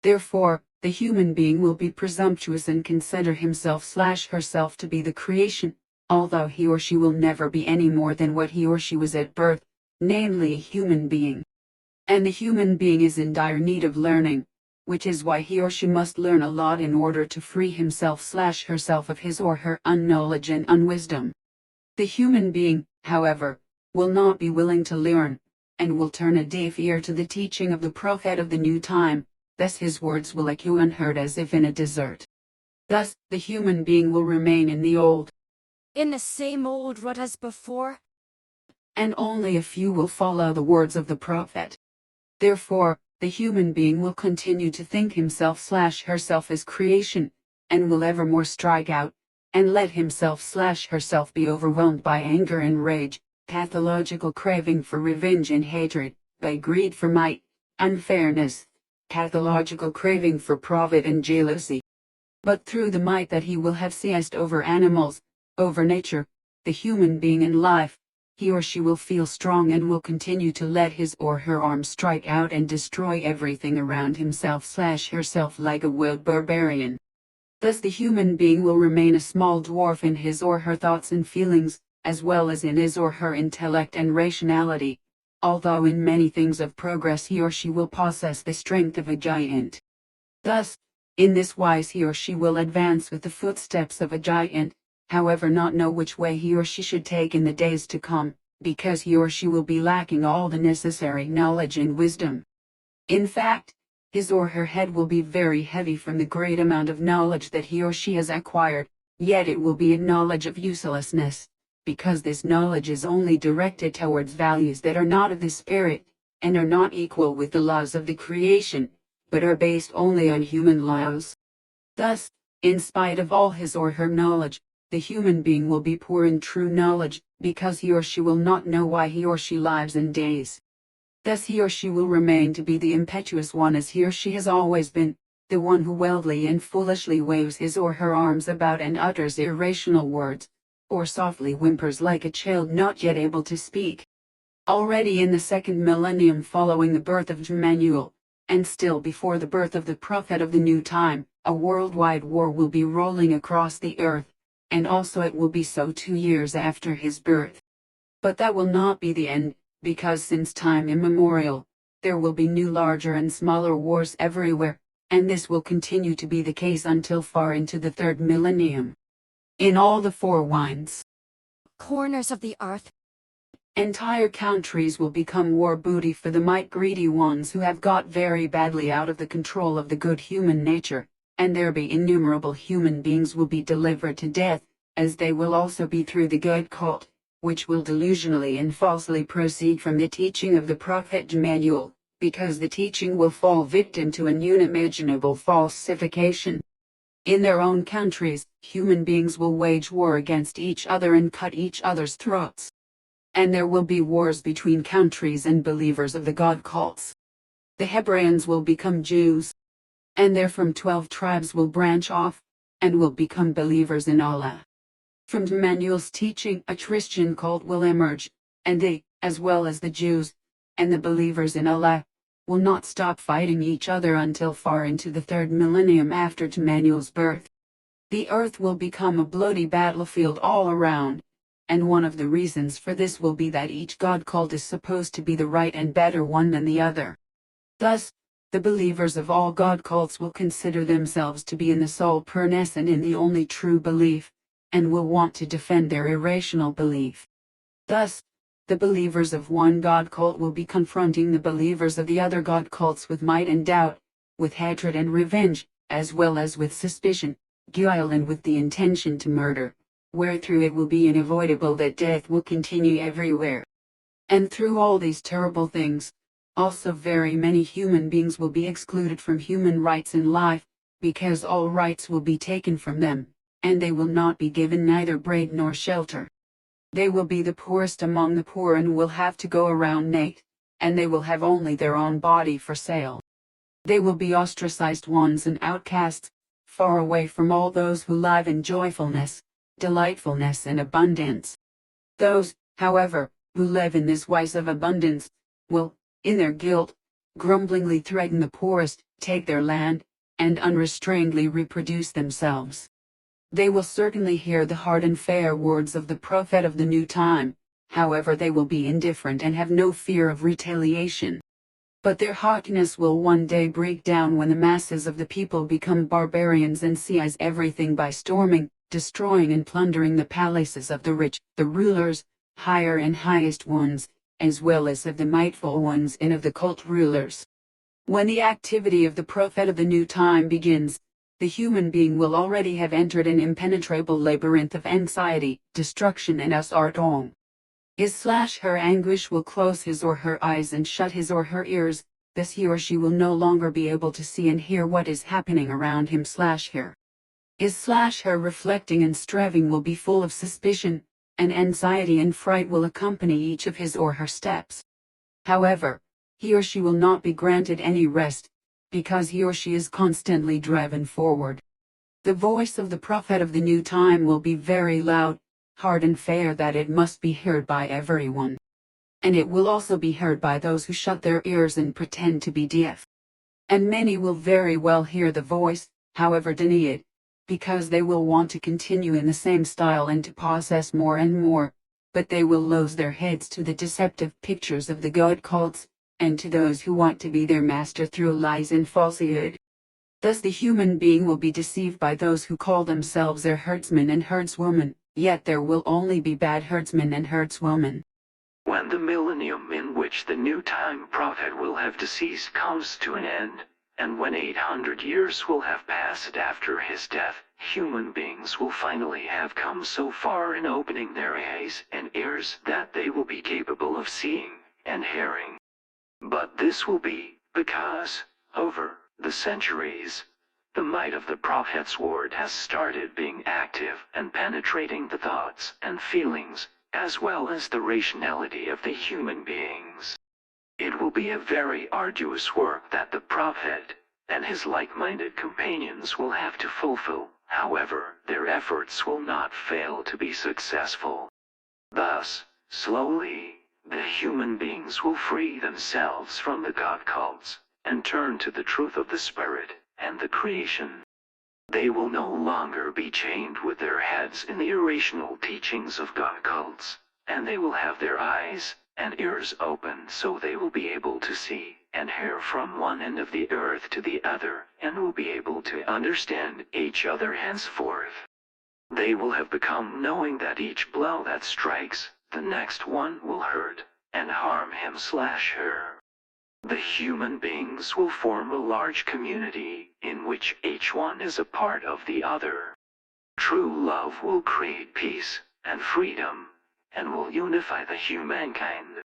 Therefore, the human being will be presumptuous and consider himself/herself to be the creation, although he or she will never be any more than what he or she was at birth, namely a human being. And the human being is in dire need of learning, which is why he or she must learn a lot in order to free himself/herself of his or her unknowledge and unwisdom. The human being, however, will not be willing to learn, and will turn a deaf ear to the teaching of the prophet of the new time, thus his words will echo unheard as if in a desert. Thus, the human being will remain in the same old rut as before, and only a few will follow the words of the prophet. Therefore, the human being will continue to think himself/herself as creation, and will evermore strike out, and let himself/herself be overwhelmed by anger and rage, pathological craving for revenge and hatred, by greed for might, unfairness, pathological craving for profit and jealousy. But through the might that he will have seized over animals, over nature, the human being in life, he or she will feel strong and will continue to let his or her arm strike out and destroy everything around himself/herself like a wild barbarian. Thus the human being will remain a small dwarf in his or her thoughts and feelings, as well as in his or her intellect and rationality, although in many things of progress he or she will possess the strength of a giant. Thus, in this wise he or she will advance with the footsteps of a giant, however not know which way he or she should take in the days to come, because he or she will be lacking all the necessary knowledge and wisdom. In fact, his or her head will be very heavy from the great amount of knowledge that he or she has acquired, Yet it will be a knowledge of uselessness, because this knowledge is only directed towards values that are not of the spirit, and are not equal with the laws of the creation, but are based only on human laws. Thus, in spite of all his or her knowledge, the human being will be poor in true knowledge, because he or she will not know why he or she lives in days. Thus he or she will remain to be the impetuous one as he or she has always been, the one who wildly and foolishly waves his or her arms about and utters irrational words, or softly whimpers like a child not yet able to speak. Already in the second millennium following the birth of Emmanuel, and still before the birth of the prophet of the new time, a worldwide war will be rolling across the earth, and also it will be so 2 years after his birth. But that will not be the end, because since time immemorial, there will be new larger and smaller wars everywhere, and this will continue to be the case until far into the third millennium. In all the four winds, corners of the earth, entire countries will become war booty for the might-greedy ones who have got very badly out of the control of the good human nature, and there be innumerable human beings will be delivered to death, as they will also be through the good cult, which will delusionally and falsely proceed from the teaching of the Prophet Jeremia, because the teaching will fall victim to an unimaginable falsification. In their own countries, human beings will wage war against each other and cut each other's throats. And there will be wars between countries and believers of the God cults. The Hebraeans will become Jews, and there from 12 tribes will branch off, and will become believers in Allah. From Emmanuel's teaching a Christian cult will emerge, and they, as well as the Jews, and the believers in Allah, will not stop fighting each other until far into the third millennium after Emmanuel's birth. The earth will become a bloody battlefield all around, and one of the reasons for this will be that each God cult is supposed to be the right and better one than the other. Thus, the believers of all God cults will consider themselves to be in the sole purpose and in the only true belief, and will want to defend their irrational belief. Thus, the believers of one God cult will be confronting the believers of the other God cults with might and doubt, with hatred and revenge, as well as with suspicion, guile and with the intention to murder, wherethrough it will be unavoidable that death will continue everywhere. And through all these terrible things, also very many human beings will be excluded from human rights in life, because all rights will be taken from them, and they will not be given neither bread nor shelter. They will be the poorest among the poor and will have to go around naked, and they will have only their own body for sale. They will be ostracized ones and outcasts, far away from all those who live in joyfulness, delightfulness and abundance. Those, however, who live in this wise of abundance, will, in their guilt, grumblingly threaten the poorest, take their land, and unrestrainedly reproduce themselves. They will certainly hear the hard and fair words of the prophet of the new time, however they will be indifferent and have no fear of retaliation. But their haughtiness will one day break down when the masses of the people become barbarians and seize everything by storming, destroying and plundering the palaces of the rich, the rulers, higher and highest ones, as well as of the mightful ones and of the cult rulers. When the activity of the prophet of the new time begins, the human being will already have entered an impenetrable labyrinth of anxiety, destruction and asartong. His/her anguish will close his or her eyes and shut his or her ears, thus he or she will no longer be able to see and hear what is happening around him/her. His/her reflecting and striving will be full of suspicion, and anxiety and fright will accompany each of his or her steps. However, he or she will not be granted any rest, because he or she is constantly driven forward. The voice of the prophet of the new time will be very loud, hard and fair that it must be heard by everyone. And it will also be heard by those who shut their ears and pretend to be deaf. And many will very well hear the voice, however deny it, because they will want to continue in the same style and to possess more and more, but they will lose their heads to the deceptive pictures of the God cults, and to those who want to be their master through lies and falsehood. Thus the human being will be deceived by those who call themselves their herdsmen and herdswomen, yet there will only be bad herdsmen and herdswomen. When the millennium in which the new time prophet will have deceased comes to an end, and when 800 years will have passed after his death, human beings will finally have come so far in opening their eyes and ears that they will be capable of seeing and hearing. But this will be because, over the centuries, the might of the prophet's word has started being active and penetrating the thoughts and feelings, as well as the rationality of the human beings. It will be a very arduous work that the prophet and his like-minded companions will have to fulfill. However, their efforts will not fail to be successful. Thus, slowly, the human beings will free themselves from the god cults and turn to the truth of the Spirit and the creation. They will no longer be chained with their heads in the irrational teachings of god cults, and they will have their eyes and ears open so they will be able to see and hear from one end of the earth to the other, and will be able to understand each other henceforth. They will have become knowing that each blow that strikes, the next one will hurt and harm him/her. The human beings will form a large community in which each one is a part of the other. True love will create peace and freedom, and will unify the humankind.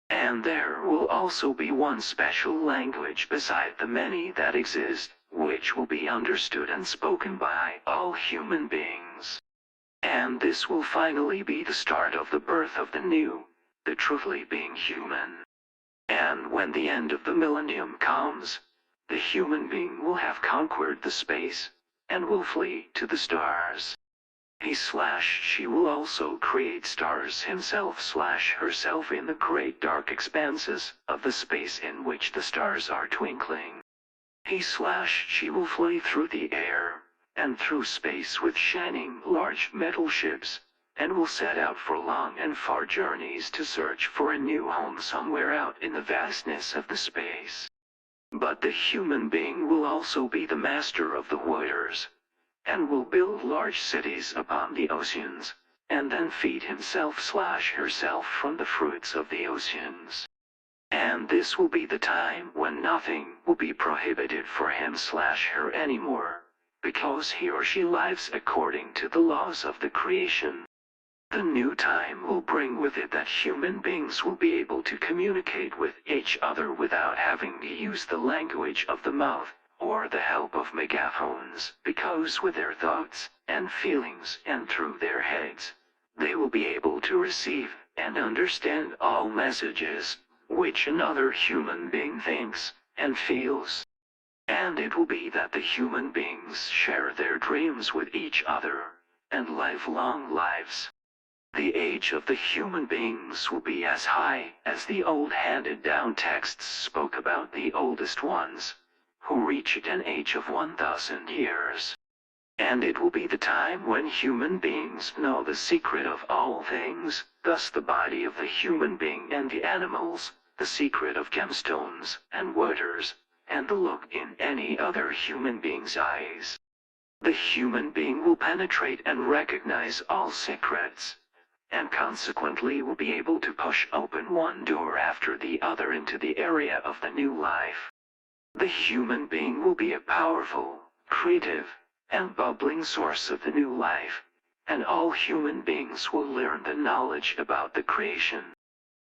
And there will also be one special language beside the many that exist, which will be understood and spoken by all human beings. And this will finally be the start of the birth of the new, the truly being human. And when the end of the millennium comes, the human being will have conquered the space, and will flee to the stars. He/she will also create stars himself/herself in the great dark expanses of the space in which the stars are twinkling. He/she will fly through the air and through space with shining large metal ships, and will set out for long and far journeys to search for a new home somewhere out in the vastness of the space. But the human being will also be the master of the waters, and will build large cities upon the oceans, and then feed himself/herself from the fruits of the oceans. And this will be the time when nothing will be prohibited for him/her anymore, because he or she lives according to the laws of the creation. The new time will bring with it that human beings will be able to communicate with each other without having to use the language of the mouth, or the help of megaphones, because with their thoughts and feelings and through their heads, they will be able to receive and understand all messages which another human being thinks and feels. And it will be that the human beings share their dreams with each other and live long lives. The age of the human beings will be as high as the old handed-down texts spoke about the oldest ones, who reached an age of 1,000 years. And it will be the time when human beings know the secret of all things, thus the body of the human being and the animals, the secret of gemstones and waters, and the look in any other human being's eyes. The human being will penetrate and recognize all secrets, and consequently will be able to push open one door after the other into the area of the new life. The human being will be a powerful, creative, and bubbling source of the new life, and all human beings will learn the knowledge about the creation.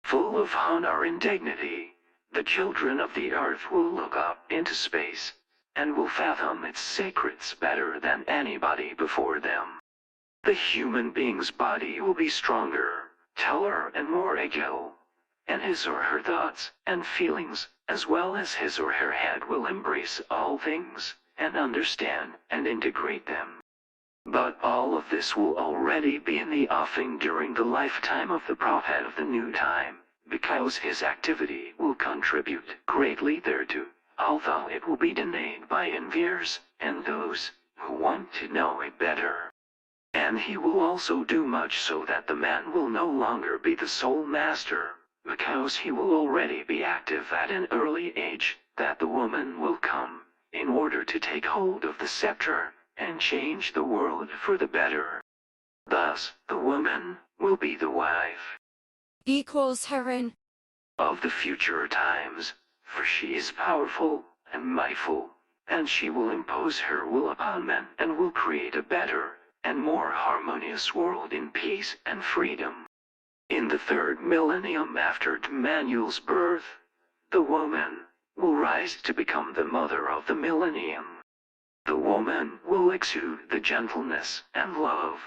Full of honor and dignity, the children of the earth will look up into space, and will fathom its secrets better than anybody before them. The human being's body will be stronger, taller and more agile, and his or her thoughts and feelings, as well as his or her head, will embrace all things, and understand and integrate them. But all of this will already be in the offing during the lifetime of the prophet of the new time, because his activity will contribute greatly thereto, although it will be denied by enviers and those who want to know it better. And he will also do much so that the man will no longer be the sole master, because he will already be active at an early age, that the woman will come, in order to take hold of the scepter, and change the world for the better. Thus, the woman will be the wife Equals Heron of the future times, for she is powerful and mindful, and she will impose her will upon men and will create a better and more harmonious world in peace and freedom. In the third millennium after Emmanuel's birth, the woman will rise to become the mother of the millennium. The woman will exude the gentleness and love,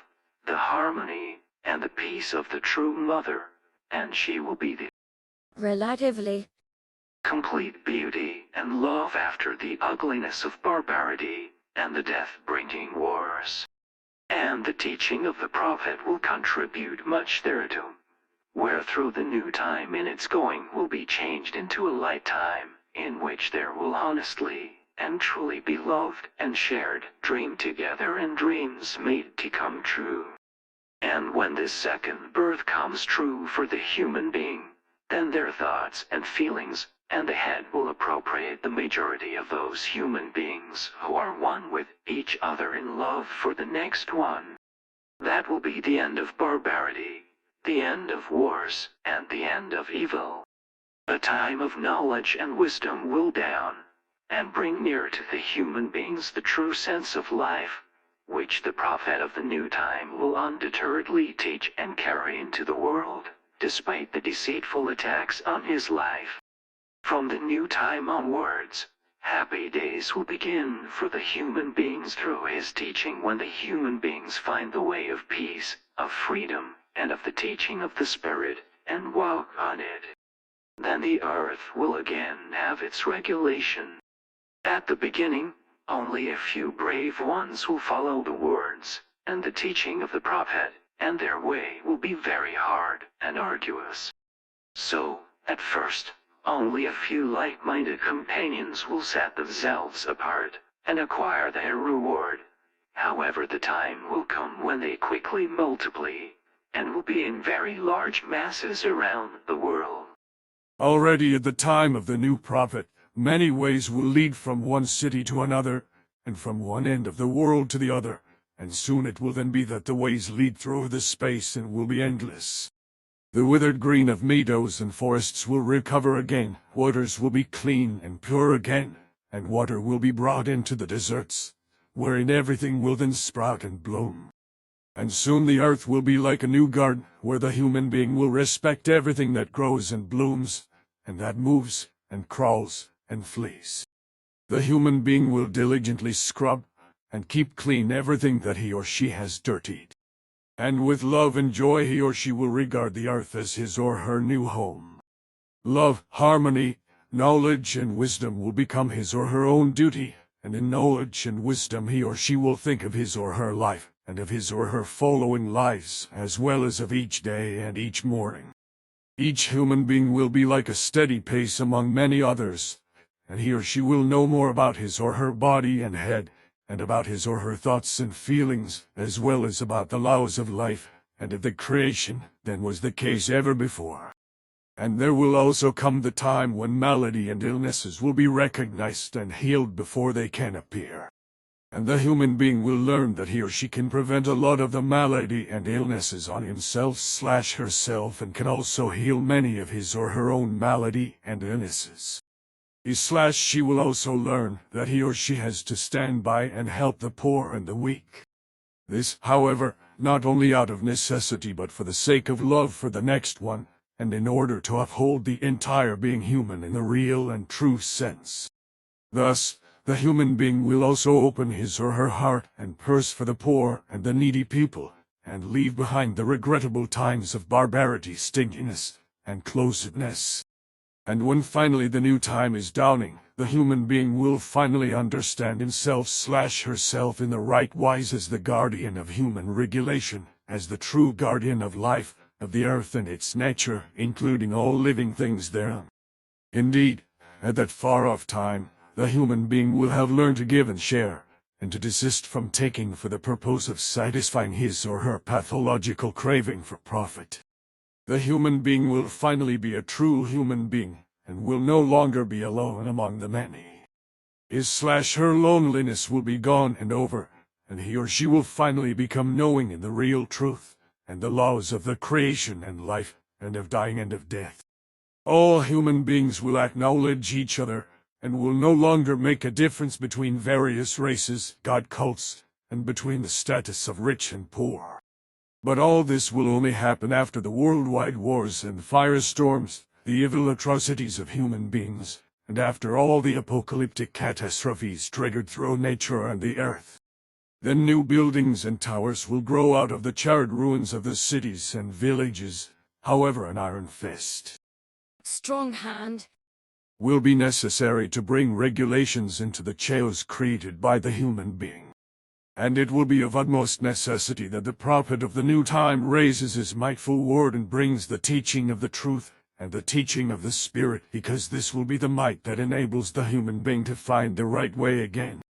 the harmony and the peace of the true mother, and she will be the relatively complete beauty and love after the ugliness of barbarity and the death-bringing wars. And the teaching of the prophet will contribute much thereto, where through the new time in its going will be changed into a light time, in which there will honestly and truly be loved and shared, dreamed together and dreams made to come true. And when this second birth comes true for the human being, then their thoughts and feelings and the head will appropriate the majority of those human beings who are one with each other in love for the next one. That will be the end of barbarity, the end of wars, and the end of evil. A time of knowledge and wisdom will down, and bring near to the human beings the true sense of life, which the prophet of the new time will undeterredly teach and carry into the world, despite the deceitful attacks on his life. From the new time onwards, happy days will begin for the human beings through his teaching, when the human beings find the way of peace, of freedom, and of the teaching of the Spirit, and walk on it. Then the earth will again have its regulation. At the beginning, only a few brave ones will follow the words and the teaching of the prophet, and their way will be very hard and arduous. So, at first, only a few like-minded companions will set themselves apart and acquire their reward. However, the time will come when they quickly multiply, and will be in very large masses around the world. Already at the time of the new prophet, many ways will lead from one city to another, and from one end of the world to the other, and soon it will then be that the ways lead through the space and will be endless. The withered green of meadows and forests will recover again, waters will be clean and pure again, and water will be brought into the deserts, wherein everything will then sprout and bloom. And soon the earth will be like a new garden, where the human being will respect everything that grows and blooms, and that moves, and crawls, and flees. The human being will diligently scrub, and keep clean everything that he or she has dirtied. And with love and joy he or she will regard the earth as his or her new home. Love, harmony, knowledge and wisdom will become his or her own duty, and in knowledge and wisdom he or she will think of his or her life, and of his or her following lives, as well as of each day and each morning. Each human being will be like a steady pace among many others, and he or she will know more about his or her body and head, and about his or her thoughts and feelings, as well as about the laws of life, and of the creation, than was the case ever before. And there will also come the time when malady and illnesses will be recognized and healed before they can appear. And the human being will learn that he or she can prevent a lot of the malady and illnesses on himself/herself, and can also heal many of his or her own malady and illnesses. He/she will also learn that he or she has to stand by and help the poor and the weak. This, however, not only out of necessity but for the sake of love for the next one, and in order to uphold the entire being human in the real and true sense. Thus, the human being will also open his or her heart and purse for the poor and the needy people, and leave behind the regrettable times of barbarity, stinginess, and closedness. And when finally the new time is dawning, the human being will finally understand himself/herself in the right wise as the guardian of human regulation, as the true guardian of life, of the earth and its nature, including all living things thereon. Indeed, at that far-off time, the human being will have learned to give and share, and to desist from taking for the purpose of satisfying his or her pathological craving for profit. The human being will finally be a true human being, and will no longer be alone among the many. His/her loneliness will be gone and over, and he or she will finally become knowing in the real truth, and the laws of the creation and life, and of dying and of death. All human beings will acknowledge each other, and will no longer make a difference between various races, god cults, and between the status of rich and poor. But all this will only happen after the worldwide wars and firestorms, the evil atrocities of human beings, and after all the apocalyptic catastrophes triggered through nature and the earth. Then new buildings and towers will grow out of the charred ruins of the cities and villages, however an iron fist Strong hand. will be necessary to bring regulations into the chaos created by the human being. And it will be of utmost necessity that the prophet of the new time raises his mightful word and brings the teaching of the truth and the teaching of the Spirit, because this will be the might that enables the human being to find the right way again.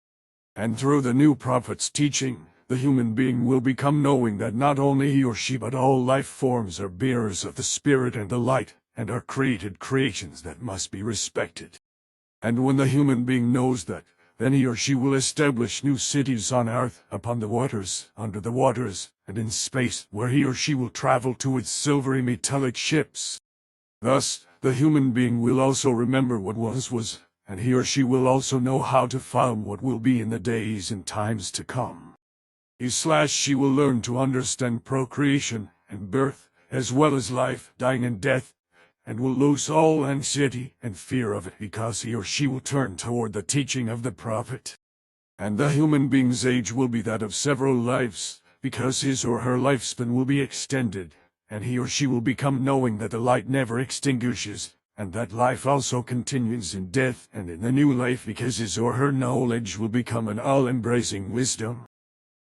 And through the new prophet's teaching, the human being will become knowing that not only he or she but all life forms are bearers of the Spirit and the light, and are created creations that must be respected. And when the human being knows that, then he or she will establish new cities on earth, upon the waters, under the waters, and in space, where he or she will travel to with silvery metallic ships. Thus, the human being will also remember what was, and he or she will also know how to fathom what will be in the days and times to come. She will learn to understand procreation and birth, as well as life, dying and death, and will lose all anxiety and fear of it, because he or she will turn toward the teaching of the prophet. And the human being's age will be that of several lives, because his or her lifespan will be extended, and he or she will become knowing that the light never extinguishes, and that life also continues in death and in the new life, because his or her knowledge will become an all-embracing wisdom.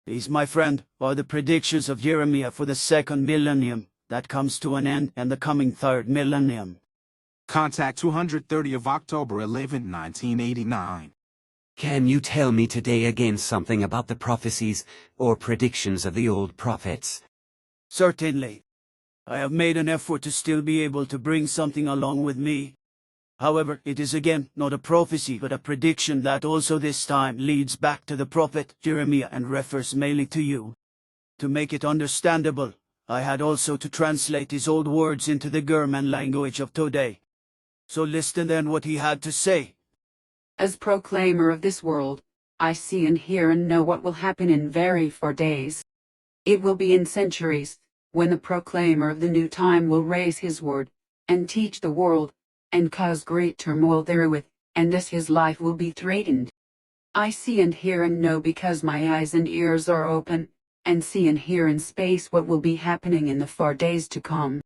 These, my friend, are the predictions of Jeremiah for the second millennium that comes to an end and the coming third millennium. Contact 230 of October 11, 1989. Can you tell me today again something about the prophecies or predictions of the old prophets? Certainly. I have made an effort to still be able to bring something along with me. However, it is again not a prophecy but a prediction that also this time leads back to the prophet Jeremiah and refers mainly to you. To make it understandable, I had also to translate his old words into the German language of today. So listen then what he had to say. As proclaimer of this world, I see and hear and know what will happen in very 4 days. It will be in centuries, when the proclaimer of the new time will raise his word, and teach the world, and cause great turmoil therewith, and thus his life will be threatened. I see and hear and know because my eyes and ears are open, and see and hear in space what will be happening in the 4 days to come.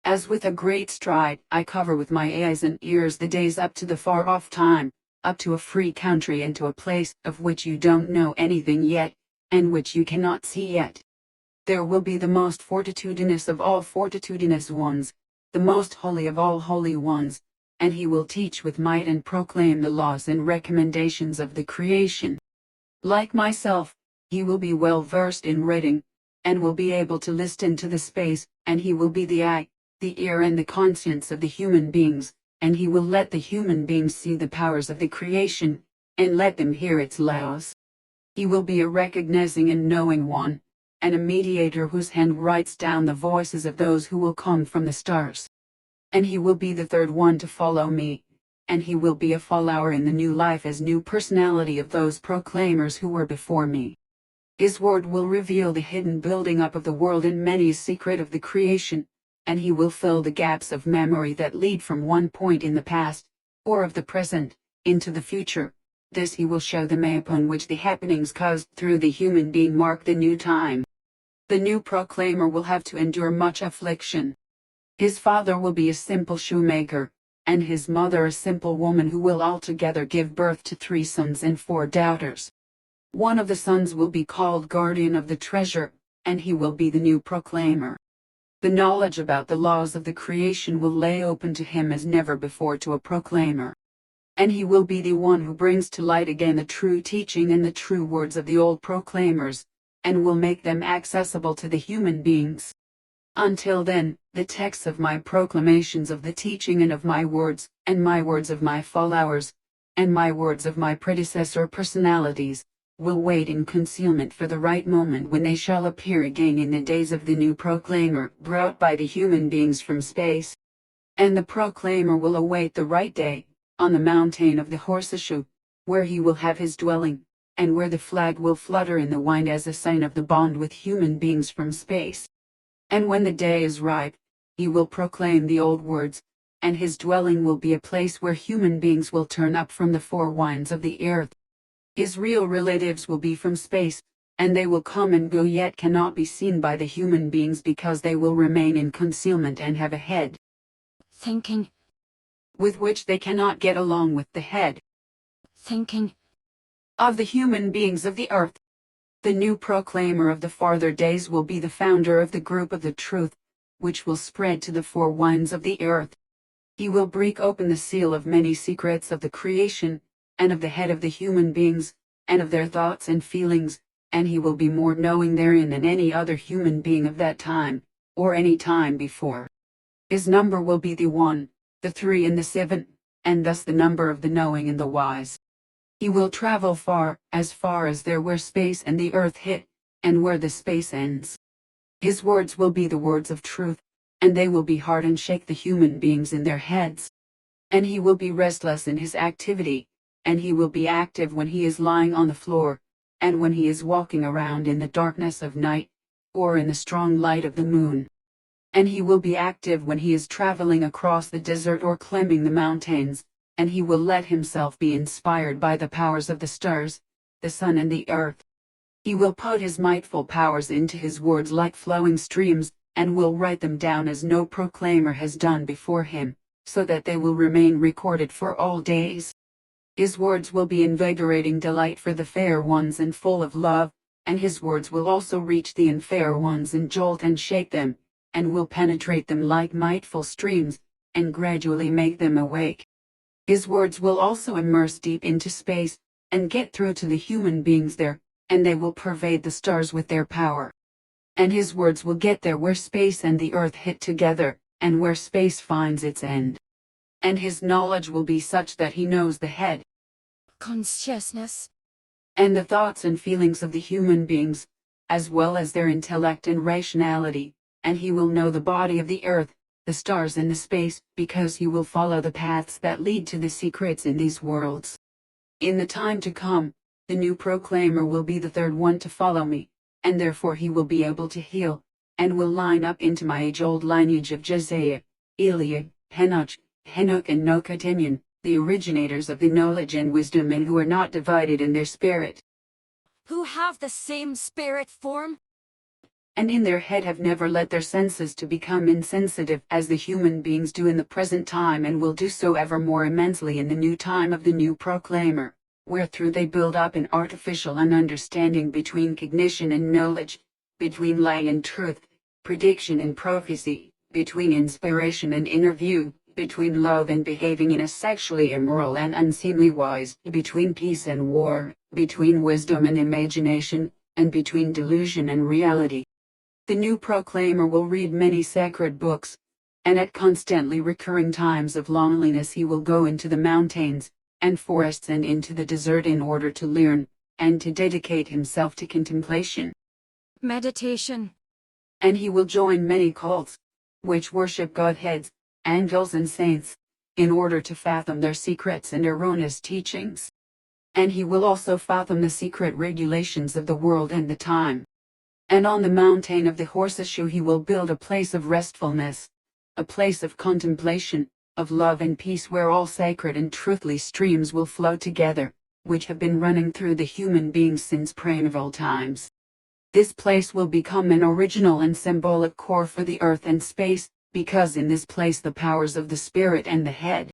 As with a great stride, I cover with my eyes and ears the days up to the far-off time, up to a free country and to a place of which you don't know anything yet, and which you cannot see yet. There will be the most fortitudinous of all fortitudinous ones, the most holy of all holy ones, and he will teach with might and proclaim the laws and recommendations of the creation. Like myself, he will be well versed in reading, and will be able to listen to the space, and he will be the eye, the ear and the conscience of the human beings, and he will let the human beings see the powers of the creation, and let them hear its laws. He will be a recognizing and knowing one, and a mediator whose hand writes down the voices of those who will come from the stars. And he will be the third one to follow me, and he will be a follower in the new life as new personality of those proclaimers who were before me. His word will reveal the hidden building up of the world and many secret of the creation, and he will fill the gaps of memory that lead from one point in the past, or of the present, into the future. This he will show the map upon which the happenings caused through the human being mark the new time. The new proclaimer will have to endure much affliction. His father will be a simple shoemaker, and his mother a simple woman who will altogether give birth to 3 sons and 4 daughters. One of the sons will be called guardian of the treasure, and he will be the new proclaimer. The knowledge about the laws of the creation will lay open to him as never before to a proclaimer. And he will be the one who brings to light again the true teaching and the true words of the old proclaimers, and will make them accessible to the human beings. Until then, the texts of my proclamations of the teaching and of my words, and my words of my followers, and my words of my predecessor personalities, will wait in concealment for the right moment when they shall appear again in the days of the new proclaimer brought by the human beings from space. And the proclaimer will await the right day, on the mountain of the horseshoe, where he will have his dwelling, and where the flag will flutter in the wind as a sign of the bond with human beings from space. And when the day is ripe, he will proclaim the old words, and his dwelling will be a place where human beings will turn up from the four winds of the earth. His real relatives will be from space, and they will come and go yet cannot be seen by the human beings because they will remain in concealment and have a head, Thinking, with which they cannot get along with the head thinking, of the human beings of the earth. The new proclaimer of the farther days will be the founder of the group of the truth, which will spread to the four winds of the earth. He will break open the seal of many secrets of the creation, and of the head of the human beings, and of their thoughts and feelings, and he will be more knowing therein than any other human being of that time, or any time before. His number will be the 1, the 3 and the 7, and thus the number of the knowing and the wise. He will travel far as there where space and the earth hit, and where the space ends. His words will be the words of truth, and they will be hard and shake the human beings in their heads. And he will be restless in his activity, and he will be active when he is lying on the floor, and when he is walking around in the darkness of night, or in the strong light of the moon. And he will be active when he is traveling across the desert or climbing the mountains, and he will let himself be inspired by the powers of the stars, the sun and the earth. He will put his mightful powers into his words like flowing streams, and will write them down as no proclaimer has done before him, so that they will remain recorded for all days. His words will be invigorating delight for the fair ones and full of love, and his words will also reach the unfair ones and jolt and shake them, and will penetrate them like mightful streams, and gradually make them awake. His words will also immerse deep into space, and get through to the human beings there, and they will pervade the stars with their power. And his words will get there where space and the earth hit together, and where space finds its end. And his knowledge will be such that he knows the head, consciousness, and the thoughts and feelings of the human beings, as well as their intellect and rationality, and he will know the body of the earth, the stars and the space, because he will follow the paths that lead to the secrets in these worlds. In the time to come, the new proclaimer will be the third one to follow me, and therefore he will be able to heal, and will line up into my age-old lineage of Jesaia, Elia, Henoch, and Kretan, the originators of the knowledge and wisdom, and who are not divided in their spirit, who have the same spirit form, and in their head have never let their senses to become insensitive as the human beings do in the present time, and will do so ever more immensely in the new time of the new proclaimer, wherethrough they build up an artificial understanding between cognition and knowledge, between lie and truth, prediction and prophecy, between inspiration and inner view, between love and behaving in a sexually immoral and unseemly wise, between peace and war, between wisdom and imagination, and between delusion and reality. The new proclaimer will read many sacred books, and at constantly recurring times of loneliness he will go into the mountains and forests and into the desert in order to learn, and to dedicate himself to contemplation, meditation. And he will join many cults, which worship godheads, angels and saints, in order to fathom their secrets and erroneous teachings. And he will also fathom the secret regulations of the world and the time. And on the mountain of the horseshoe he will build a place of restfulness, a place of contemplation, of love and peace, where all sacred and truthly streams will flow together, which have been running through the human beings since primeval times. This place will become an original and symbolic core for the earth and space, because in this place the powers of the spirit and the head,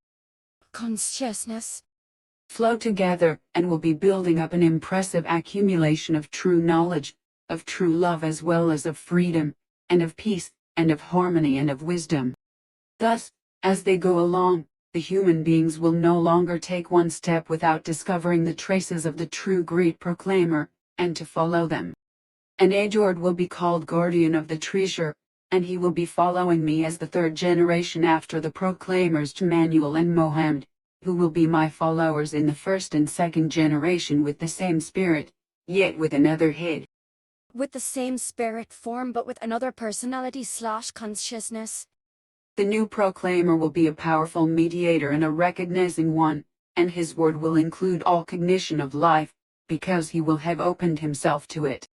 consciousness, flow together, and will be building up an impressive accumulation of true knowledge, of true love, as well as of freedom, and of peace, and of harmony, and of wisdom. Thus, as they go along, the human beings will no longer take one step without discovering the traces of the true great proclaimer, and to follow them. And Ajord will be called guardian of the treasure, and he will be following me as the third generation after the proclaimers Manuel and Mohammed, who will be my followers in the first and second generation with the same spirit, yet with another head. With the same spirit form but with another personality/consciousness. The new proclaimer will be a powerful mediator and a recognizing one, and his word will include all cognition of life, because he will have opened himself to it.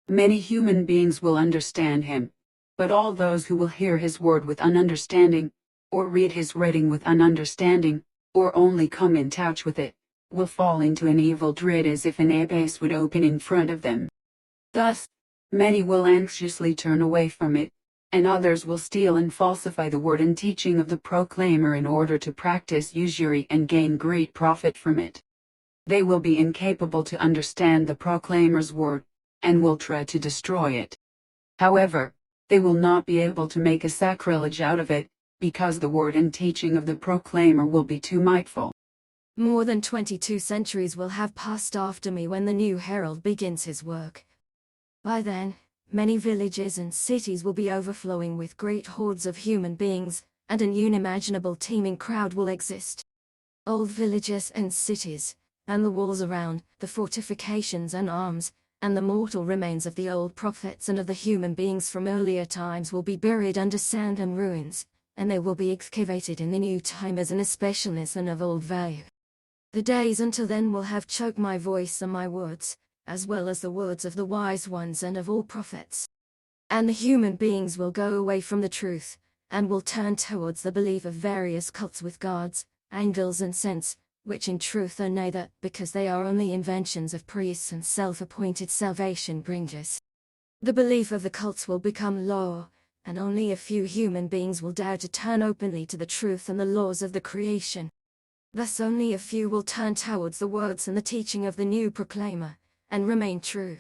Many human beings will understand him, but all those who will hear his word with ununderstanding, or read his writing with ununderstanding, or only come in touch with it, will fall into an evil dread as if an abyss would open in front of them. Thus, many will anxiously turn away from it, and others will steal and falsify the word and teaching of the proclaimer in order to practice usury and gain great profit from it. They will be incapable to understand the proclaimer's word, and will try to destroy it. However, they will not be able to make a sacrilege out of it, because the word and teaching of the proclaimer will be too mightful. More than 22 centuries will have passed after me when the new herald begins his work. By then, many villages and cities will be overflowing with great hordes of human beings, and an unimaginable teeming crowd will exist. Old villages and cities, and the walls around, the fortifications and arms, and the mortal remains of the old prophets and of the human beings from earlier times will be buried under sand and ruins, and they will be excavated in the new time as an especialism of old value. The days until then will have choked my voice and my words, as well as the words of the wise ones and of all prophets. And the human beings will go away from the truth, and will turn towards the belief of various cults with gods, angels and saints, which in truth are neither, because they are only inventions of priests and self-appointed salvation bringers. The belief of the cults will become law, and only a few human beings will dare to turn openly to the truth and the laws of the creation. Thus only a few will turn towards the words and the teaching of the new proclaimer, and remain true.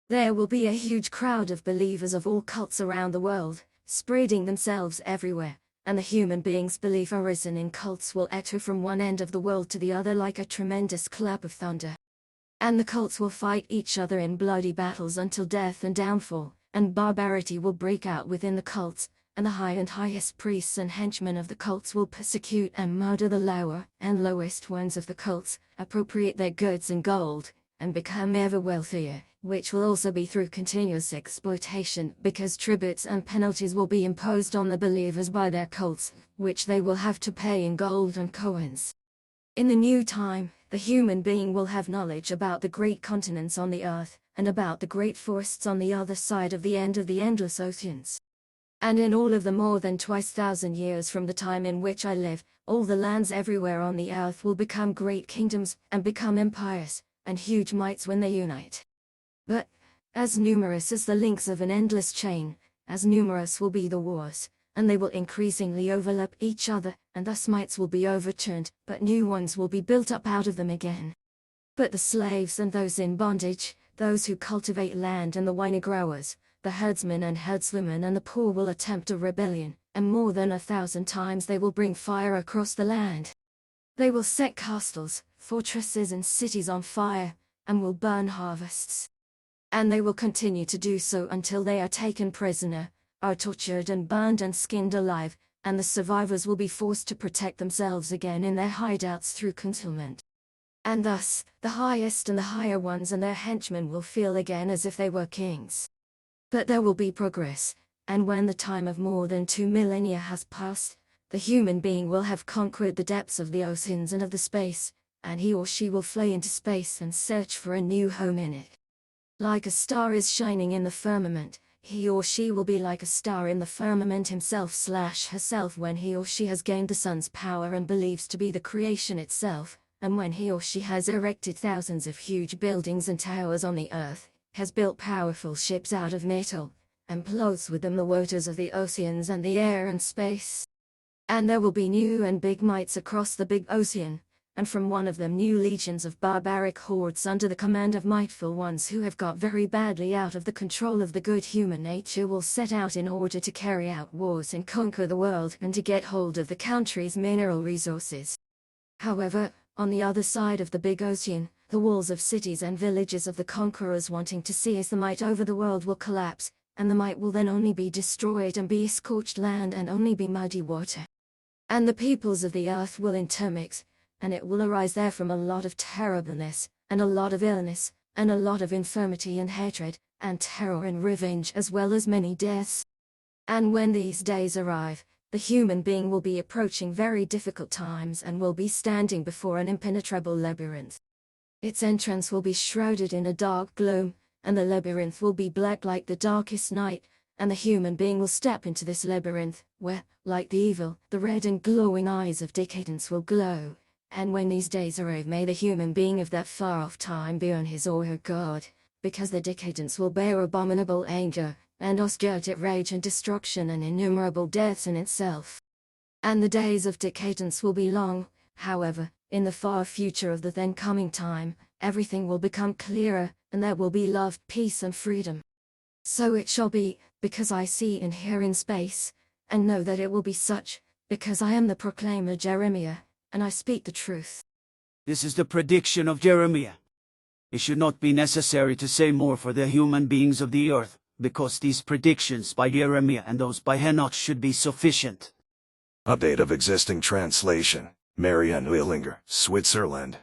There will be a huge crowd of believers of all cults around the world, spreading themselves everywhere, and the human beings' belief arisen in cults will echo from one end of the world to the other like a tremendous clap of thunder. And the cults will fight each other in bloody battles until death and downfall, and barbarity will break out within the cults, and the high and highest priests and henchmen of the cults will persecute and murder the lower and lowest ones of the cults, appropriate their goods and gold, and become ever wealthier, which will also be through continuous exploitation, because tributes and penalties will be imposed on the believers by their cults, which they will have to pay in gold and coins. In the new time, the human being will have knowledge about the great continents on the earth, and about the great forests on the other side of the end of the endless oceans. And in all of the more than 2,000 years from the time in which I live, all the lands everywhere on the earth will become great kingdoms, and become empires, and huge mights when they unite. But, as numerous as the links of an endless chain, as numerous will be the wars, and they will increasingly overlap each other, and thus mights will be overturned, but new ones will be built up out of them again. But the slaves and those in bondage, those who cultivate land and the wine growers, the herdsmen and herdswomen and the poor will attempt a rebellion, and more than 1,000 times they will bring fire across the land. They will set castles, fortresses and cities on fire, and will burn harvests. And they will continue to do so until they are taken prisoner, are tortured and burned and skinned alive, and the survivors will be forced to protect themselves again in their hideouts through concealment. And thus, the highest and the higher ones and their henchmen will feel again as if they were kings. But there will be progress, and when the time of more than 2 millennia has passed, the human being will have conquered the depths of the oceans and of the space, and he or she will fly into space and search for a new home in it. Like a star is shining in the firmament, he or she will be like a star in the firmament himself/herself when he or she has gained the sun's power and believes to be the creation itself, and when he or she has erected thousands of huge buildings and towers on the earth, has built powerful ships out of metal, and clothes with them the waters of the oceans and the air and space. And there will be new and big mights across the big ocean, and from one of them new legions of barbaric hordes under the command of mightful ones who have got very badly out of the control of the good human nature will set out in order to carry out wars and conquer the world and to get hold of the country's mineral resources. However, on the other side of the big ocean, the walls of cities and villages of the conquerors wanting to seize the might over the world will collapse, and the might will then only be destroyed and be scorched land and only be muddy water. And the peoples of the earth will intermix, and it will arise there from a lot of terribleness, and a lot of illness, and a lot of infirmity and hatred, and terror and revenge as well as many deaths. And when these days arrive, the human being will be approaching very difficult times and will be standing before an impenetrable labyrinth. Its entrance will be shrouded in a dark gloom, and the labyrinth will be black like the darkest night, and the human being will step into this labyrinth, where, like the evil, the red and glowing eyes of decadence will glow. And when these days are over, may the human being of that far-off time be on his or her guard, because the decadence will bear abominable anger, and austerity rage and destruction and innumerable deaths in itself. And the days of decadence will be long, however, in the far future of the then coming time, everything will become clearer, and there will be love, peace and freedom. So it shall be, because I see and hear in space, and know that it will be such, because I am the proclaimer Jeremia, and I speak the truth. This is the prediction of Jeremiah. It should not be necessary to say more for the human beings of the earth, because these predictions by Jeremiah and those by Henoch should be sufficient. Update of existing translation. Marianne Willinger, Switzerland.